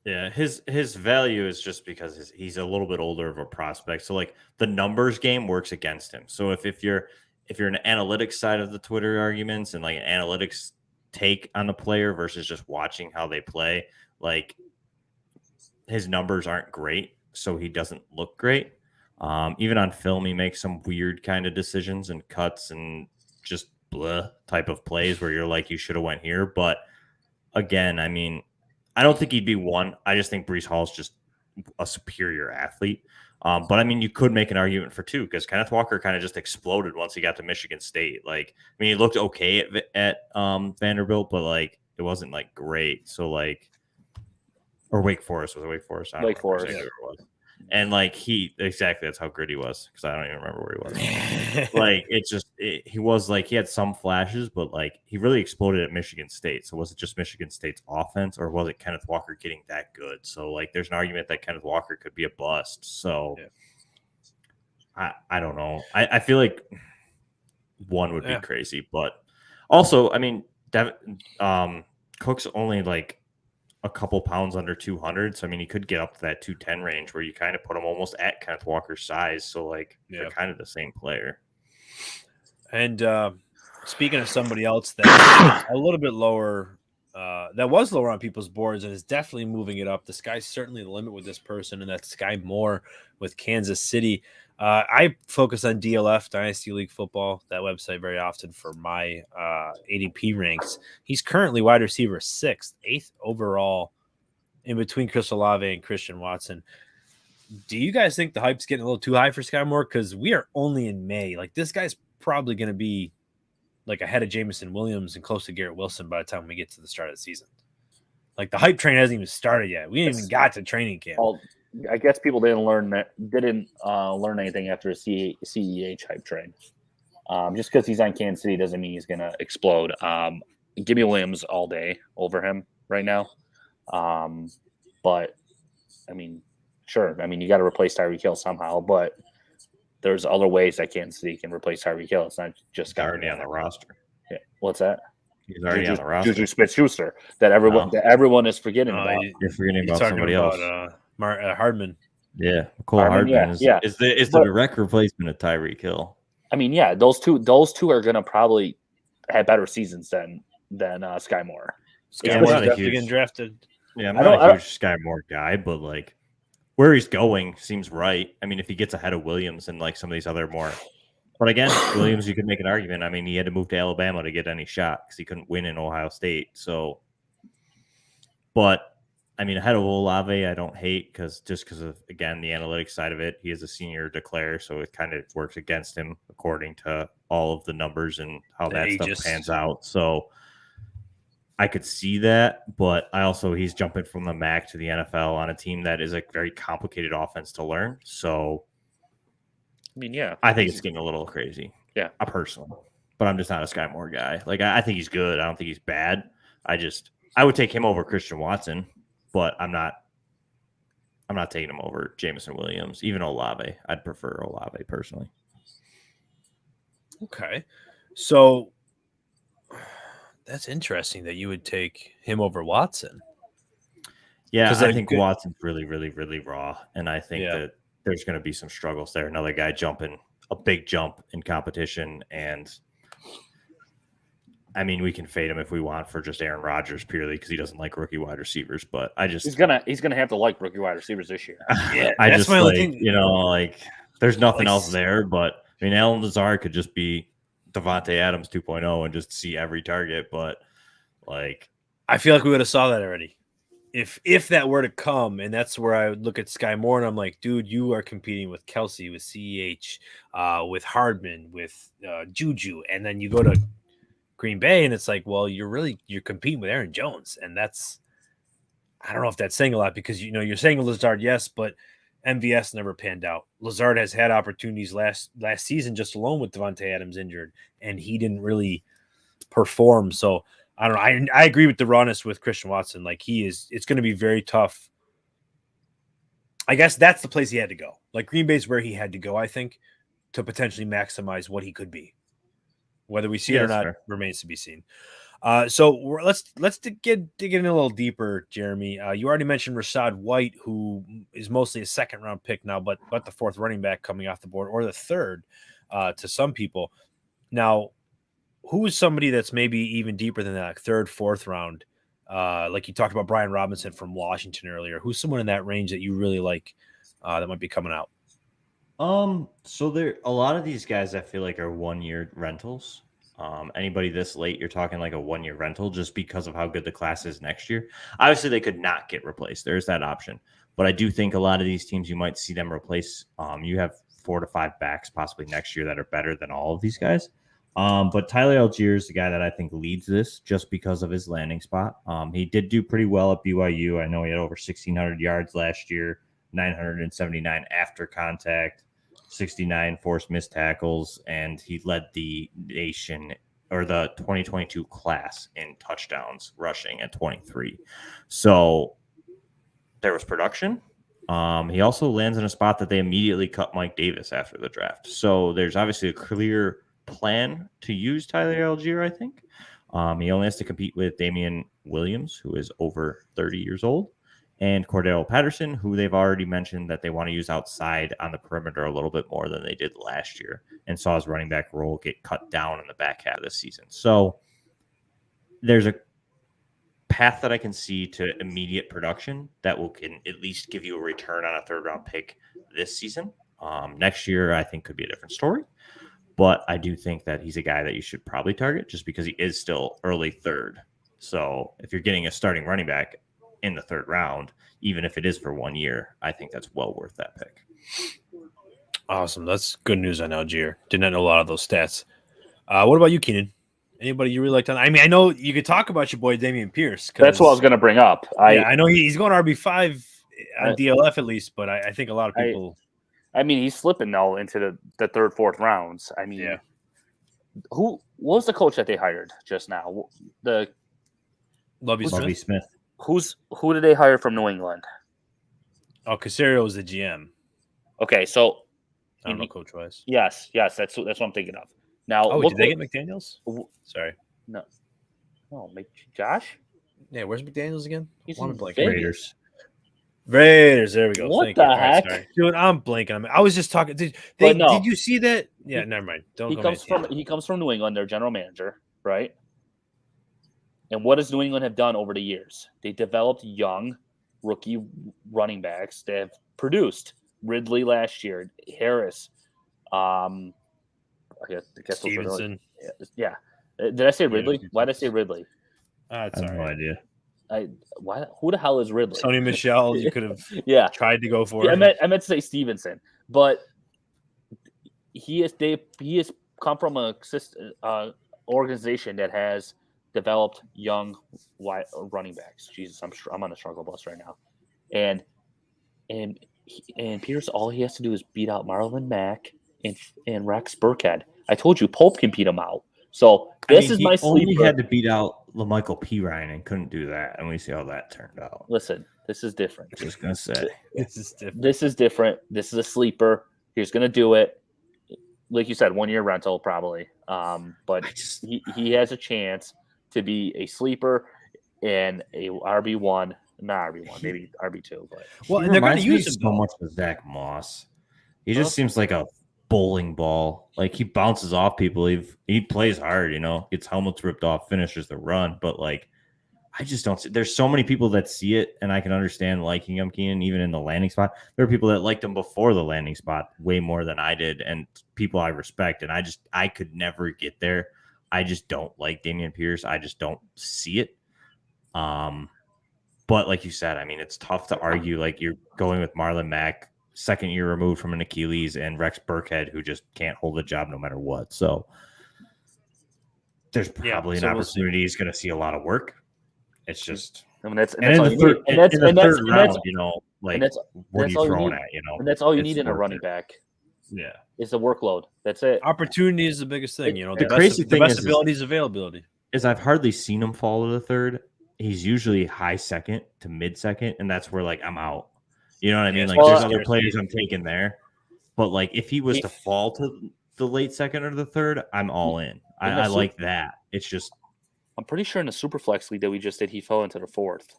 Yeah, his value is just because he's a little bit older of a prospect. So like the numbers game works against him. So if you're an analytics side of the Twitter arguments and like an analytics take on the player versus just watching how they play, like his numbers aren't great, so he doesn't look great. Even on film, he makes some weird kind of decisions and cuts and just blah type of plays where you're like, you should have went here. But again, I mean, I don't think he'd be 1. I just think Breece Hall is just a superior athlete. But I mean, you could make an argument for 2 because Kenneth Walker kind of just exploded once he got to Michigan State. Like, I mean, he looked okay at Vanderbilt, but like it wasn't like great. So like, or Wake Forest. Was it Wake Forest? Wake Forest. Exactly where it was. And like that's how good he was because I don't even remember where he was. Like he was like he had some flashes, but like he really exploded at Michigan State. So was it just Michigan State's offense, or was it Kenneth Walker getting that good? So like there's an argument that Kenneth Walker could be a bust. So I don't know. I feel like 1 would be crazy, but also I mean Cook's only like a couple pounds under 200. So, I mean, he could get up to that 210 range where you kind of put him almost at Kenneth Walker's size. So, like, they're kind of the same player. And speaking of somebody else that's a little bit lower, that was lower on people's boards and is definitely moving it up. The sky's certainly the limit with this person, and that's Sky Moore with Kansas City. I focus on DLF, Dynasty League Football, that website very often for my ADP ranks. He's currently wide receiver 6th, 8th overall in between Chris Olave and Christian Watson. Do you guys think the hype's getting a little too high for Sky Moore? Because we are only in May. Like, this guy's probably going to be like ahead of Jameson Williams and close to Garrett Wilson by the time we get to the start of the season. Like, the hype train hasn't even started yet. We ain't even got to training camp. I guess people didn't learn anything after a CEH hype train. Just because he's on Kansas City doesn't mean he's going to explode. Give me Williams all day over him right now. But, I mean, sure. I mean, you got to replace Tyreek Hill somehow, but there's other ways that Kansas City can replace Tyreek Hill. It's not just already on the roster. Yeah. What's that? He's already on the roster. Juju Smith-Schuster that everyone is forgetting about. You're forgetting about somebody else. Hardman. Yeah, Cole Hardman is the direct replacement of Tyreek Hill. I mean, yeah, those two are going to probably have better seasons than Sky Moore. Sky Moore's definitely getting drafted. Yeah, I'm not a huge Sky Moore guy, but like where he's going seems right. I mean, if he gets ahead of Williams and like some of these other more. But again, Williams, you could make an argument. I mean, he had to move to Alabama to get any shot because he couldn't win in Ohio State. So, but I mean, ahead of Olave, I don't hate because of, again, the analytics side of it. He is a senior declare, so it kind of works against him according to all of the numbers and how that stuff pans out. So I could see that, but he's jumping from the MAC to the NFL on a team that is a very complicated offense to learn. So, I mean, yeah, I think it's getting a little crazy. Yeah, personally, but I'm just not a Sky Moore guy. Like, I think he's good. I don't think he's bad. I would take him over Christian Watson, but I'm not taking him over Jameson Williams, even Olave. I'd prefer Olave personally. Okay, so that's interesting that you would take him over Watson. Yeah, I think Watson's really, really, really raw, and I think that there's going to be some struggles there. Another guy jumping a big jump in competition, and I mean, we can fade him if we want for just Aaron Rodgers purely because he doesn't like rookie wide receivers. But I just He's gonna have to like rookie wide receivers this year. Yeah, I that's just my only like thing. you know like there's nothing Like, else there. But I mean, Alan Lazard could just be Devontae Adams 2.0 and just see every target. But like, I feel like we would have saw that already. If that were to come, and that's where I would look at Sky Moore and I'm like, dude, you are competing with Kelsey, with CEH, with Hardman, with Juju, and then you go to Green Bay and it's like, well, you're competing with Aaron Jones, and that's I don't know if that's saying a lot because you're saying Lazard, yes, but MVS never panned out. Lazard has had opportunities last season just alone with Devontae Adams injured, and he didn't really perform. So I don't know. I agree with the rawness with Christian Watson. Like it's going to be very tough. I guess that's the place he had to go. Like Green Bay's where he had to go, I think, to potentially maximize what he could be. Whether we see it or not remains to be seen. Let's dig in a little deeper, Jeremy. You already mentioned Rachaad White, who is mostly a second round pick now, but the fourth running back coming off the board, or the third to some people. Now, who is somebody that's maybe even deeper than that, like third, fourth round? Like you talked about Brian Robinson from Washington earlier. Who's someone in that range that you really like that might be coming out? So there a lot of these guys I feel like are 1 year rentals. Anybody this late, you're talking like a 1 year rental just because of how good the class is next year. Obviously, they could not get replaced. There's that option. But I do think a lot of these teams you might see them replace. You have 4 to 5 backs possibly next year that are better than all of these guys. But Tyler Algier is the guy that I think leads this just because of his landing spot. He did do pretty well at BYU. I know he had over 1,600 yards last year, 979 after contact, 69 forced missed tackles, and he led the nation or the 2022 class in touchdowns rushing at 23. So there was production. He also lands in a spot that they immediately cut Mike Davis after the draft. So there's obviously a clear plan to use Tyler Algier, I think. He only has to compete with Damian Williams, who is over 30 years old, and Cordell Patterson, who they've already mentioned that they want to use outside on the perimeter a little bit more than they did last year, and saw his running back role get cut down in the back half of this season. So there's a path that I can see to immediate production that can at least give you a return on a third round pick this season. Next year, I think could be a different story. But I do think that he's a guy that you should probably target just because he is still early third. So if you're getting a starting running back in the third round, even if it is for 1 year, I think that's well worth that pick. Awesome. That's good news on Algier. Did not know a lot of those stats. What about you, Keenan? Anybody you really liked on? I mean, I know you could talk about your boy Dameon Pierce. That's what I was going to bring up. I know he's going RB5 on DLF at least, but I think a lot of people. I mean, he's slipping now into the third, fourth rounds. I mean, what was the coach that they hired just now? Lovie Smith. Who did they hire from New England? Oh, Caserio was the GM. Okay, so I don't know coach wise. Yes, that's what I'm thinking of. Now, did they get McDaniels? Sorry, no, Josh. Yeah, where's McDaniels again? He's in Raiders. Raiders, there we go. What Thank the you. heck? Right, dude, I'm blanking. I was just talking. Did you see that? Yeah, never mind. He comes from New England, their general manager, right? And what does New England have done over the years? They developed young rookie running backs that have produced. Ridley last year, Harris, I guess Stevenson. Yeah. Did I say Ridley? Why did I say Ridley? I have no idea. Who the hell is Ridley? Sony Michel, you could have tried to go for it. I meant to say Stevenson, but he has come from a organization that has developed young running backs. Jesus, I'm on a struggle bus right now, and Pierce, all he has to do is beat out Marlon Mack and Rex Burkhead. I told you, Pope can beat him out. So this is my sleeper. He only had to beat out LaMichael Pirine and couldn't do that, and we see how that turned out. Listen, this is different. I was gonna say this is different. This is a sleeper. He's gonna do it. Like you said, 1 year rental probably. But he has a chance to be a sleeper and a RB1, not RB1, maybe RB2. But and they're going to use him so much with Zach Moss. He just seems like a bowling ball. Like he bounces off people. He plays hard, gets helmets ripped off, finishes the run. But like, I just don't see. There's so many people that see it, and I can understand liking him, Keenan, even in the landing spot. There are people that liked him before the landing spot way more than I did, and people I respect. And I could never get there. I just don't like Dameon Pierce. I just don't see it. But like you said, I mean, it's tough to argue. Like you're going with Marlon Mack, second year removed from an Achilles, and Rex Burkhead, who just can't hold a job no matter what. So there's probably an opportunity. He's going to see a lot of work. It's just, I mean, that's in the third round, what are you throwing at? And that's all you need in a running back. Yeah, is the workload. That's it. Opportunity is the biggest thing. The crazy thing best ability is availability. Is I've hardly seen him fall to the third. He's usually high second to mid second, and that's where like I'm out. You know what I mean? Like there's other players I'm taking there, but like if he was to fall to the late second or the third, I'm all in. I like that. It's just I'm pretty sure in the Superflex league that we just did, he fell into the fourth.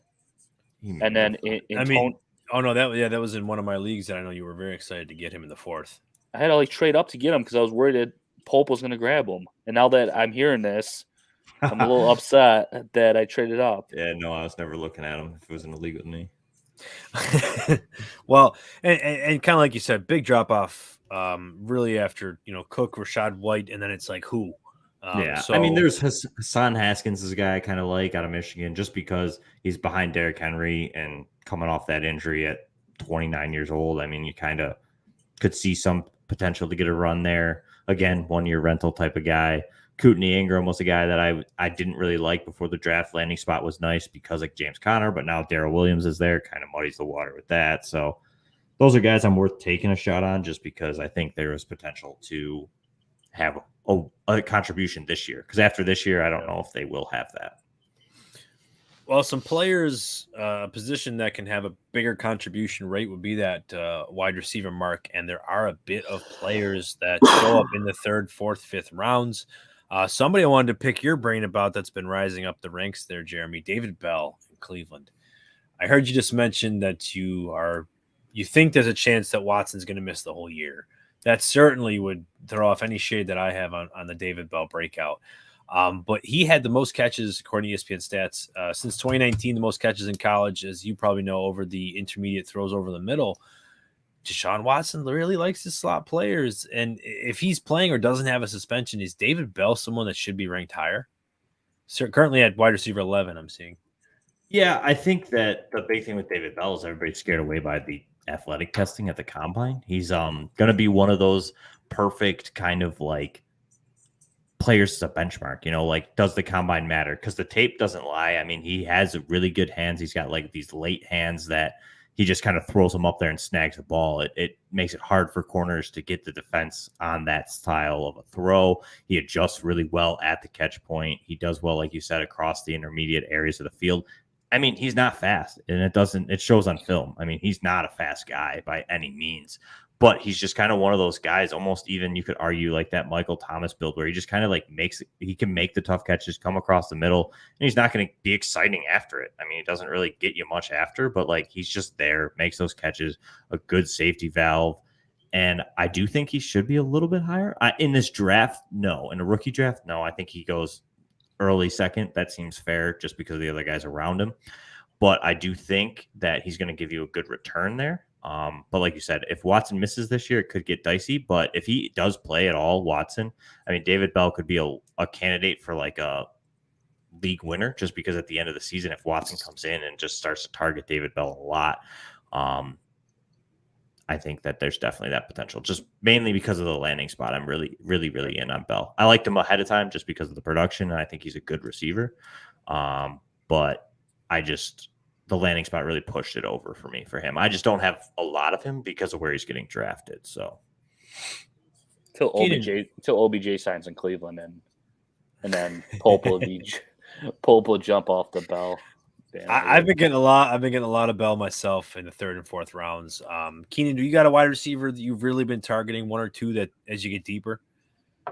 And then that was in one of my leagues that I know you were very excited to get him in the fourth. I had to like trade up to get him because I was worried that Pope was going to grab him. And now that I'm hearing this, I'm a little upset that I traded up. Yeah, no, I was never looking at him if it was in a league with me. Well, and kind of like you said, big drop off. Really after Cook, Rachaad White, and then it's like who? So, I mean, there's Hassan Haskins is a guy I kind of like out of Michigan just because he's behind Derrick Henry and coming off that injury at 29 years old. I mean, you kind of could see some potential to get a run there. Again, 1-year rental type of guy. Kootenai Ingram was a guy that I didn't really like before the draft. Landing spot was nice because of James Conner, but now Darrell Williams is there, kind of muddies the water with that. So those are guys I'm worth taking a shot on just because I think there is potential to have a contribution this year. Because after this year, I don't know if they will have that. Well, some players, position that can have a bigger contribution rate would be that wide receiver mark. And there are a bit of players that show up in the third, fourth, fifth rounds. Somebody I wanted to pick your brain about that's been rising up the ranks there, Jeremy, David Bell in Cleveland. I heard you just mention that you think there's a chance that Watson's going to miss the whole year. That certainly would throw off any shade that I have on the David Bell breakout. But he had the most catches, according to ESPN stats, since 2019, the most catches in college, as you probably know, over the intermediate throws over the middle. Deshaun Watson really likes his slot players. And if he's playing or doesn't have a suspension, is David Bell someone that should be ranked higher? So currently at wide receiver 11, I'm seeing. Yeah, I think that the big thing with David Bell is everybody's scared away by the athletic testing at the combine. He's going to be one of those perfect kind of like players as a benchmark, like does the combine matter? Because the tape doesn't lie. I mean, he has really good hands. He's got like these late hands that he just kind of throws them up there and snags the ball. It makes it hard for corners to get the defense on that style of a throw. He adjusts really well at the catch point. He does well, like you said, across the intermediate areas of the field. I mean, he's not fast, and it shows on film. I mean, he's not a fast guy by any means, but he's just kind of one of those guys, almost even you could argue like that Michael Thomas build where he just kind of like he can make the tough catches, come across the middle, and he's not going to be exciting after it. I mean, it doesn't really get you much after, but like he's just there, makes those catches, a good safety valve. And I do think he should be a little bit higher in this draft. No, in a rookie draft, no, I think he goes early second. That seems fair just because of the other guys around him. But I do think that he's going to give you a good return there. But like you said, if Watson misses this year, it could get dicey. But if he does play at all, Watson, I mean, David Bell could be a candidate for like a league winner just because at the end of the season, if Watson comes in and just starts to target David Bell a lot, I think that there's definitely that potential, just mainly because of the landing spot. I'm really, really, really in on Bell. I liked him ahead of time just because of the production, and I think he's a good receiver. But the landing spot really pushed it over for him. I just don't have a lot of him because of where he's getting drafted. So till OBJ signs in Cleveland, and then Pope will jump off the Bell. I've been getting a lot of Bell myself in the third and fourth rounds. Keenan, do you got a wide receiver that you've really been targeting, one or two that as you get deeper? I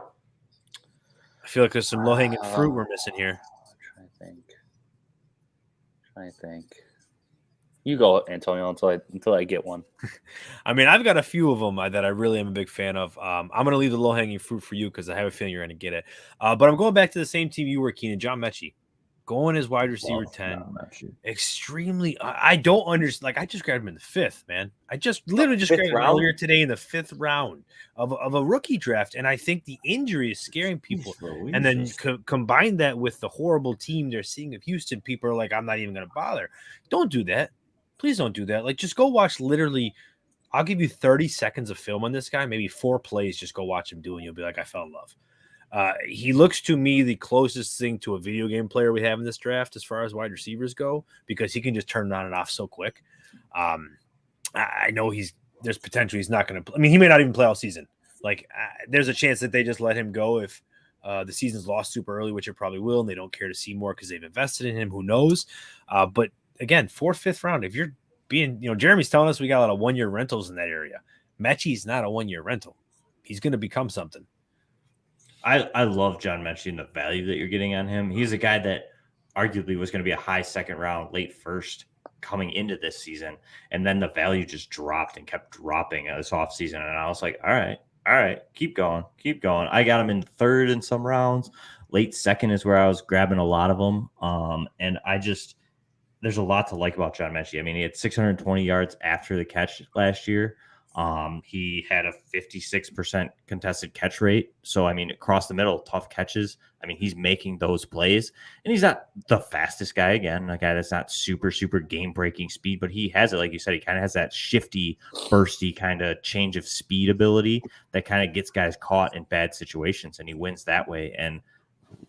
feel like there's some low hanging fruit we're missing here. I think. You go, Antonio, until I get one. I mean, I've got a few of them that I really am a big fan of. I'm going to leave the low hanging fruit for you because I have a feeling you're going to get it. But I'm going back to the same team you were, Keenan. John Mechie, going as wide receiver 10. Extremely. I don't understand. Like, I just grabbed him in the 5th, man. I just literally just grabbed him earlier today in the 5th round of a rookie draft. And I think the injury is scaring people. And then combine that with the horrible team they're seeing of Houston. People are like, I'm not even going to bother. Don't do that. Please don't do that. Like, just go watch literally. I'll give you 30 seconds of film on this guy, maybe 4 plays. Just go watch him do, and you'll be like, I fell in love. He looks to me the closest thing to a video game player we have in this draft as far as wide receivers go, because he can just turn it on and off so quick. I know there's potential he's not going to. I mean, he may not even play all season. Like, there's a chance that they just let him go if the season's lost super early, which it probably will, and they don't care to see more because they've invested in him. Who knows? But again, 4th, 5th round. If you're being, Jeremy's telling us we got a lot of 1-year rentals in that area. Mechie's not a 1-year rental. He's going to become something. I love John Mechie and the value that you're getting on him. He's a guy that arguably was going to be a high 2nd round, late 1st coming into this season. And then the value just dropped and kept dropping this offseason. And I was like, all right, keep going. I got him in 3rd in some rounds. Late 2nd is where I was grabbing a lot of them. And there's a lot to like about John Mechie. I mean, he had 620 yards after the catch last year. He had a 56% contested catch rate. So, I mean, across the middle, tough catches. I mean, he's making those plays. And he's not the fastest guy, again, a guy that's not super, super game-breaking speed, but he has it. Like you said, he kind of has that shifty, bursty kind of change of speed ability that kind of gets guys caught in bad situations, and he wins that way. And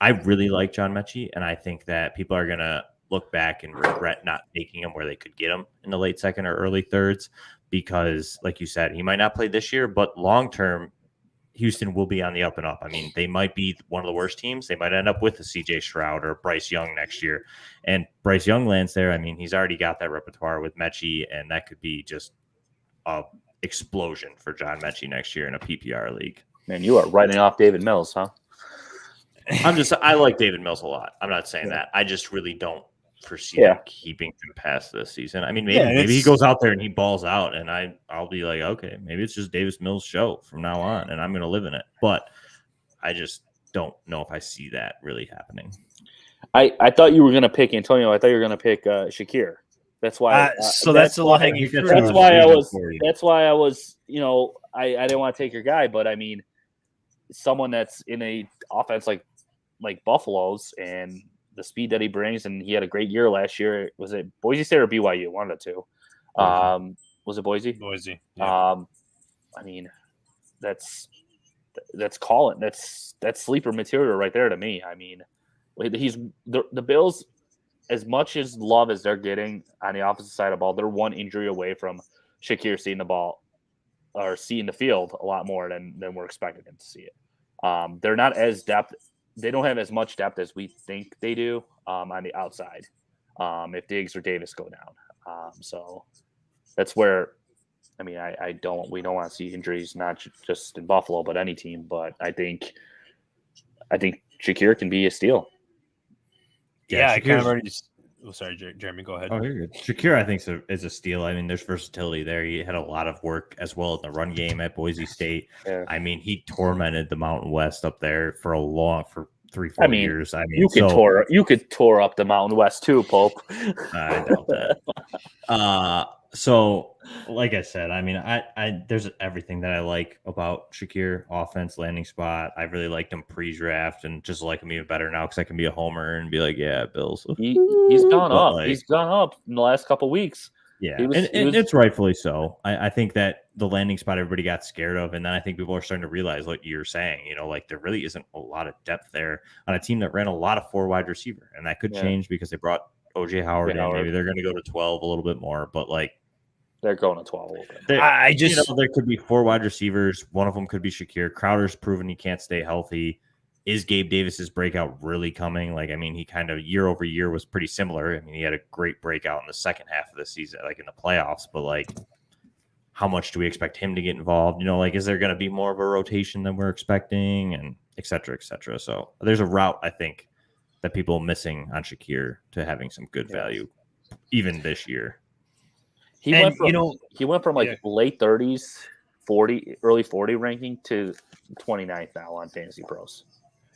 I really like John Mechie, and I think that people are going to look back and regret not taking him where they could get him in the late 2nd or early 3rds, because like you said, he might not play this year, but long-term Houston will be on the up and up. I mean, they might be one of the worst teams. They might end up with a CJ Stroud or Bryce Young next year, and Bryce Young lands there. I mean, he's already got that repertoire with Mechie, and that could be just a explosion for John Mechie next year in a PPR league. Man, you are writing off David Mills, huh? I like David Mills a lot. I'm not saying that. I just really don't foresee him keeping him past this season. I mean, maybe he goes out there and he balls out, and I'll be like, okay, maybe it's just Davis Mills' show from now on, and I'm going to live in it. But I just don't know if I see that really happening. I thought you were going to pick Antonio. I thought you were going to pick Shakir. That's why. That's the low-hanging fruit. That's why I was. I didn't want to take your guy, but I mean, someone that's in a offense like Buffalo's and the speed that he brings, and he had a great year last year. Was it Boise State or BYU? One of the two. Was it Boise? Boise. Yeah. I mean, that's calling. That's sleeper material right there to me. I mean, he's the Bills, as much as love as they're getting on the opposite side of the ball, they're one injury away from Shakir seeing the ball or seeing the field a lot more than we're expecting him to see it. They're not as depth. They don't have as much depth as we think they do on the outside. If Diggs or Davis go down, so that's where. I mean, we don't want to see injuries, not just in Buffalo, but any team. But I think Shakir can be a steal. Yeah, I kind of already. Sorry, Jeremy, go ahead. Oh, you're good. Shakir, I think, is a steal. I mean, there's versatility there. He had a lot of work as well in the run game at Boise State. Yeah. I mean, he tormented the Mountain West up there for 3-4 years. I mean, you could tour up the Mountain West too, Pope. I doubt that. So, like I said, I mean, I there's everything that I like about Shakir, offense, landing spot. I really liked him pre-draft, and just like him even better now because I can be a homer and be like, yeah, Bills. He's gone up. He's gone up in the last couple of weeks. Yeah, it's rightfully so. I think that the landing spot everybody got scared of, and then I think people are starting to realize what you're saying. Like there really isn't a lot of depth there on a team that ran a lot of 4 wide receiver, and that could change because they brought OJ Howard in. Maybe they're going to go to 12 a little bit more, but they're going to 12 a little bit. There could be 4 wide receivers. One of them could be Shakir. Crowder's proven he can't stay healthy. Is Gabe Davis's breakout really coming? He kind of year over year was pretty similar. I mean, he had a great breakout in the second half of the season, in the playoffs, but how much do we expect him to get involved? Is there going to be more of a rotation than we're expecting, and et cetera, et cetera. So there's a route, I think, that people are missing on Shakir to having some good value even this year. went from like yeah. late 30s, 40, early 40 ranking to 29th now on Fantasy Pros.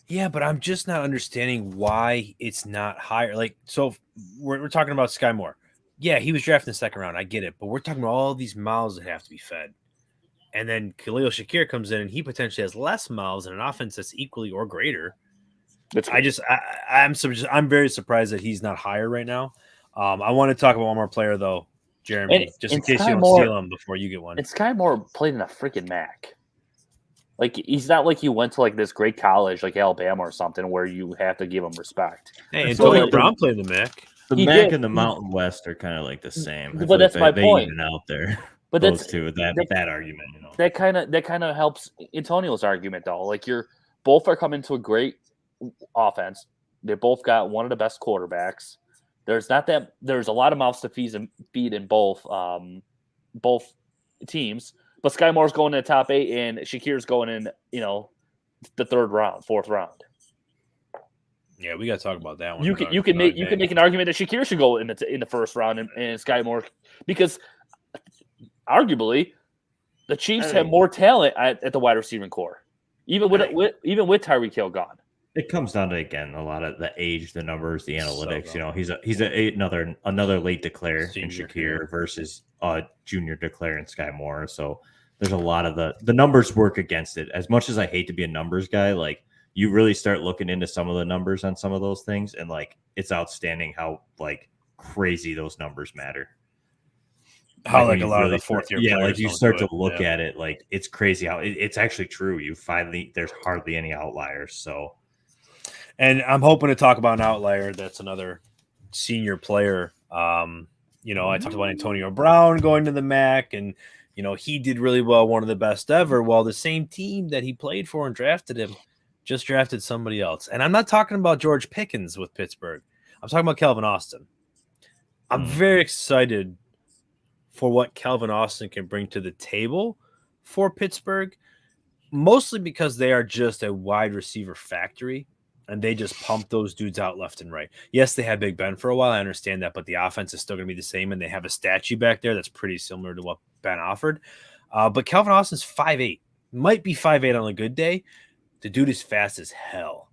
Yeah, but I'm just not understanding why it's not higher. Like, so we're talking about Sky Moore. Yeah, he was drafted in the second round. I get it, but we're talking about all these miles that have to be fed. And then Khalil Shakir comes in, and he potentially has less miles in an offense that's equally or greater. I'm very surprised that he's not higher right now. I want to talk about one more player though, Jeremy, just in case you don't steal him before you get one. And Sky Moore played in a freaking MAC. Like, he's not like you went to like this great college like Alabama or something where you have to give him respect. Hey, Antonio Brown played in the MAC. The MAC and the Mountain West are kind of like the same. But that's my point. Even out there. But those two, that argument, you know. That kind of helps Antonio's argument though. Like, both are coming to a great offense. They both got one of the best quarterbacks. There's a lot of mouths to feed in both teams. But Sky Moore's going in the top 8, and Shakir's going in, the fourth round. Yeah, we got to talk about that one. You can make an argument that Shakir should go in the first round, and Sky Moore, because arguably the Chiefs have more talent at the wide receiving core, even with Tyreek Hill gone. It comes down to, again, a lot of the age, the numbers, the analytics. He's another late declare in Shakir versus junior declare in Sky Moore. So there's a lot of the numbers work against it. As much as I hate to be a numbers guy, like, you really start looking into some of the numbers on some of those things, and like, it's outstanding how like crazy those numbers matter. How like a lot of the fourth year, like you start to look at it, like, it's crazy how it's actually true. There's hardly any outliers. So. And I'm hoping to talk about an outlier that's another senior player. I talked about Antonio Brown going to the MAC, and, he did really well, one of the best ever. Well, the same team that he played for and drafted him just drafted somebody else. And I'm not talking about George Pickens with Pittsburgh. I'm talking about Calvin Austin. I'm very excited for what Calvin Austin can bring to the table for Pittsburgh, mostly because they are just a wide receiver factory. And they just pump those dudes out left and right. Yes, they had Big Ben for a while. I understand that, but the offense is still going to be the same, and they have a statue back there that's pretty similar to what Ben offered. But Calvin Austin's 5'8", might be 5'8" on a good day. The dude is fast as hell.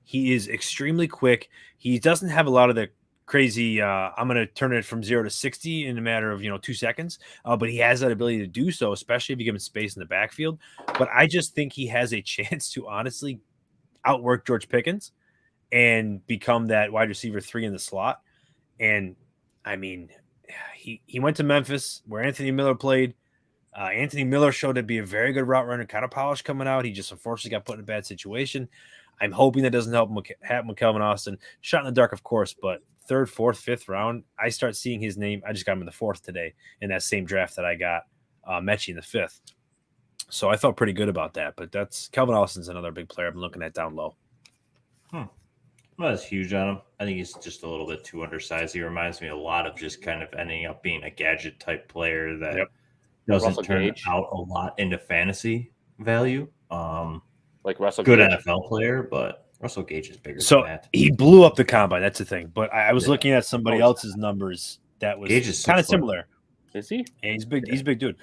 He is extremely quick. He doesn't have a lot of the crazy, I'm going to turn it from 0 to 60 in a matter of 2 seconds. But he has that ability to do so, especially if you give him space in the backfield. But I just think he has a chance to honestly outwork George Pickens and become that wide receiver 3 in the slot. And I mean, he went to Memphis where Anthony Miller played. Anthony Miller showed to be a very good route runner, kind of polished coming out. He just unfortunately got put in a bad situation. I'm hoping that doesn't happen with Calvin Austin. Shot in the dark, of course, but 3rd, 4th, 5th round, I start seeing his name. I just got him in the 4th today in that same draft that I got Mechie in the 5th. So I felt pretty good about that. But that's Calvin Austin's another big player I'm looking at down low. I'm not as huge on him. I think he's just a little bit too undersized. He reminds me a lot of just kind of ending up being a gadget type player that doesn't Russell turn Gage. out a lot into fantasy value. Like Russell good Gage. NFL player, but Russell Gage is bigger So than that. he blew up the combine. That's the thing. But I was looking at somebody else's numbers that was kind of similar. Is he? Yeah, he's big. Yeah. He's a big dude.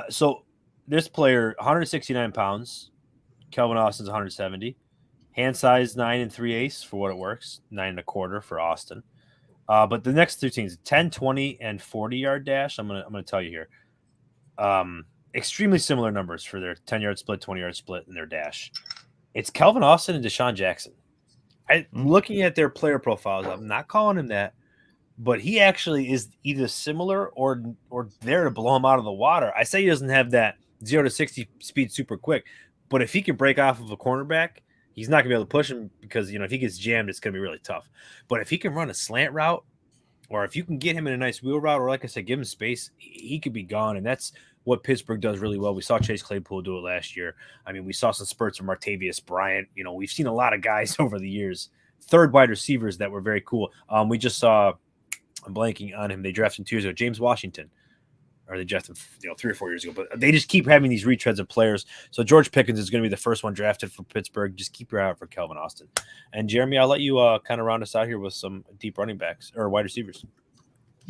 So this player, 169 pounds. Calvin Austin's 170. Hand size 9 3/8 for what it works. 9 1/4 for Austin. But the next 2 teams, 10, 20, and 40-yard dash. I'm gonna tell you here. Extremely similar numbers for their 10-yard split, 20-yard split, and their dash. It's Calvin Austin and Deshaun Jackson. Looking at their player profiles, I'm not calling him that, but he actually is either similar or there to blow him out of the water. I say he doesn't have that 0 to 60 speed super quick, but if he can break off of a cornerback, he's not going to be able to push him because, if he gets jammed, it's going to be really tough. But if he can run a slant route, or if you can get him in a nice wheel route, or like I said, give him space, he could be gone. And that's what Pittsburgh does really well. We saw Chase Claypool do it last year. I mean, we saw some spurts from Martavius Bryant. We've seen a lot of guys over the years, 3rd wide receivers that were very cool. We just saw, I'm blanking on him, they drafted him 2 years ago, James Washington. Or they drafted him, 3 or 4 years ago. But they just keep having these retreads of players. So George Pickens is going to be the first one drafted for Pittsburgh. Just keep your eye out for Calvin Austin. And Jeremy, I'll let you kind of round us out here with some deep running backs or wide receivers.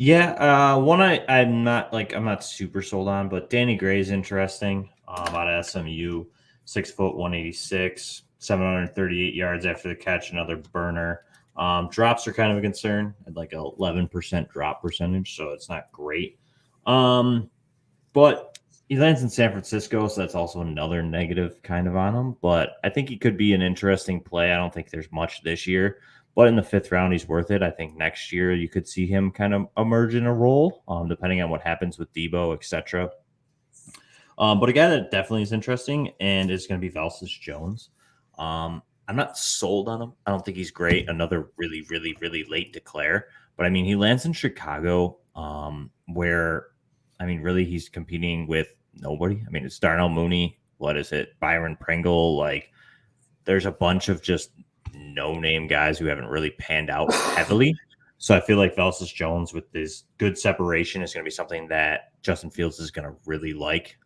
Yeah, one I'm not super sold on, but Danny Gray is interesting. Out of SMU, 6 foot 186, 738 yards after the catch, another burner. Drops are kind of a concern at like 11% drop percentage, so it's not great. But he lands in San Francisco, so that's also another negative kind of on him. But I think he could be an interesting play. I don't think there's much this year. But in the 5th round, he's worth it. I think next year you could see him kind of emerge in a role, depending on what happens with Debo, etc. But a guy that definitely is interesting and is going to be Velsus Jones. I'm not sold on him. I don't think he's great. Another really, really, really late declare. But I mean, he lands in Chicago, where, I mean, really he's competing with nobody. I mean, it's Darnell Mooney. What is it? Byron Pringle. Like, there's a bunch of just no-name guys who haven't really panned out heavily. So I feel like Velsus Jones with this good separation is going to be something that Justin Fields is going to really like,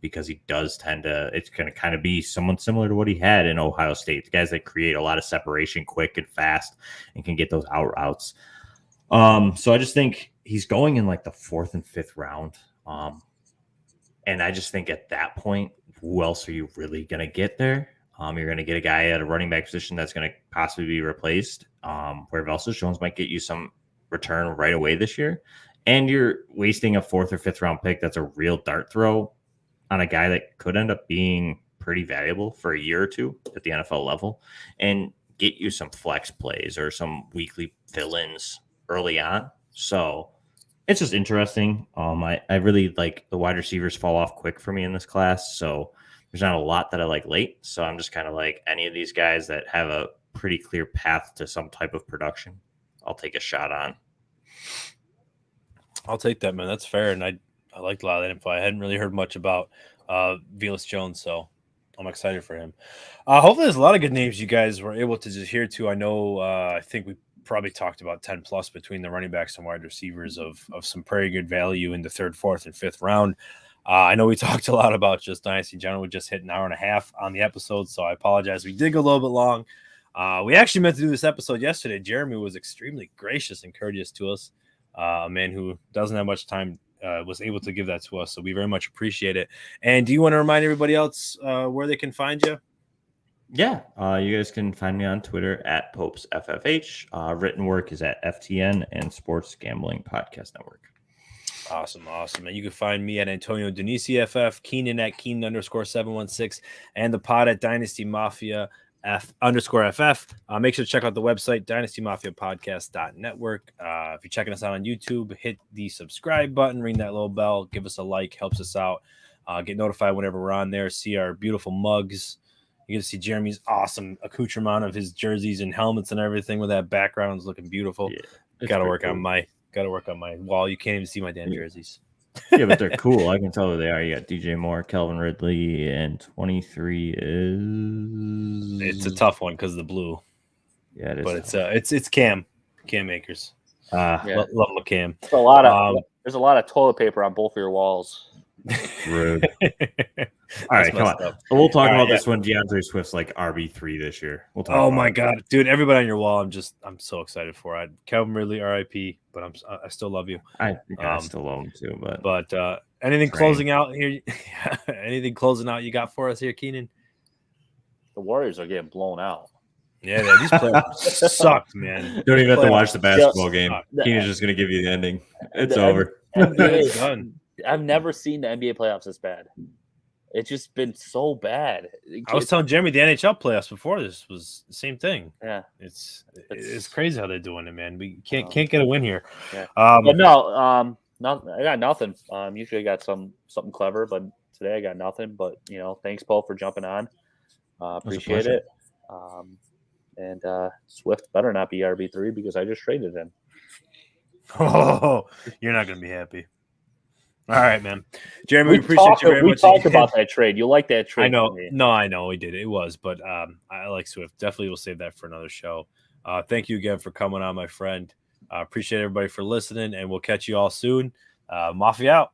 because he does tend to, it's going to kind of be someone similar to what he had in Ohio State, the guys that create a lot of separation quick and fast and can get those out routes. So I just think he's going in like the 4th and 5th round. And I just think at that point, who else are you really going to get there? You're going to get a guy at a running back position that's going to possibly be replaced, where Velsus Jones might get you some return right away this year. And you're wasting a 4th or 5th round pick that's a real dart throw on a guy that could end up being pretty valuable for a year or two at the NFL level and get you some flex plays or some weekly fill-ins early on. So it's just interesting. I really like the wide receivers fall off quick for me in this class. So there's not a lot that I like late. So I'm just kind of like any of these guys that have a pretty clear path to some type of production, I'll take a shot on. I'll take that, man. That's fair. And I liked a lot of that info. I hadn't really heard much about Velus Jones, so I'm excited for him. Hopefully there's a lot of good names you guys were able to just hear too. I know I think we probably talked about 10 plus between the running backs and wide receivers of some pretty good value in the 3rd, 4th, and 5th round. I know we talked a lot about just Dynasty in general. We just hit an hour and a half on the episode, so I apologize. We did go a little bit long. We actually meant to do this episode yesterday. Jeremy was extremely gracious and courteous to us. A man who doesn't have much time was able to give that to us, so we very much appreciate it. And do you want to remind everybody else where they can find you? Yeah, you guys can find me on Twitter at PopesFFH. Written work is at FTN and Sports Gambling Podcast Network. Awesome. And you can find me at Antonio Denisi FF, Keenan at Keenan_716, and the pod at Dynasty Mafia _FF. Make sure to check out the website, dynastymafiapodcast.network. If you're checking us out on YouTube, hit the subscribe button, ring that little bell, give us a like, helps us out. Get notified whenever we're on there. See our beautiful mugs. You get to see Jeremy's awesome accoutrement of his jerseys and helmets and everything with that background. It's looking beautiful. Yeah, Gotta work on my wall. You can't even see my damn jerseys. Yeah, but they're cool. I can tell who they are. You got DJ Moore, Calvin Ridley, and 23 is. It's a tough one because of the blue. Yeah, it is. But it's Cam Akers. Yeah. Love my Cam. There's a lot of toilet paper on both of your walls. Rude. All right, come on. Up. We'll talk about this when DeAndre Swift's like RB3 this year. We'll talk. Oh my god, dude! Everybody on your wall, I'm so excited for. Calvin Ridley, RIP, but I still love you. I still love him too, but anything closing out here? Anything closing out you got for us here, Keenan? The Warriors are getting blown out. Yeah, these playoffs sucked, man. Don't even have to watch the basketball game. Keenan's just gonna give you the ending. It's over. It's done. I've never seen the NBA playoffs this bad. It's just been so bad. I was telling Jeremy the NHL playoffs before this was the same thing. Yeah, it's crazy how they're doing it, man. We can't get a win here. Yeah. But no, I got nothing. Usually I got something clever, but today I got nothing. But thanks, Paul, for jumping on. Appreciate it. And Swift better not be RB3 because I just traded him. Oh, you're not gonna be happy. All right, man. Jeremy, we appreciate you very much. We talked about that trade. You like that trade? I know. No, I know we did. It was, but I like Swift. Definitely, we'll save that for another show. Thank you again for coming on, my friend. Appreciate everybody for listening, and we'll catch you all soon. Mafia out.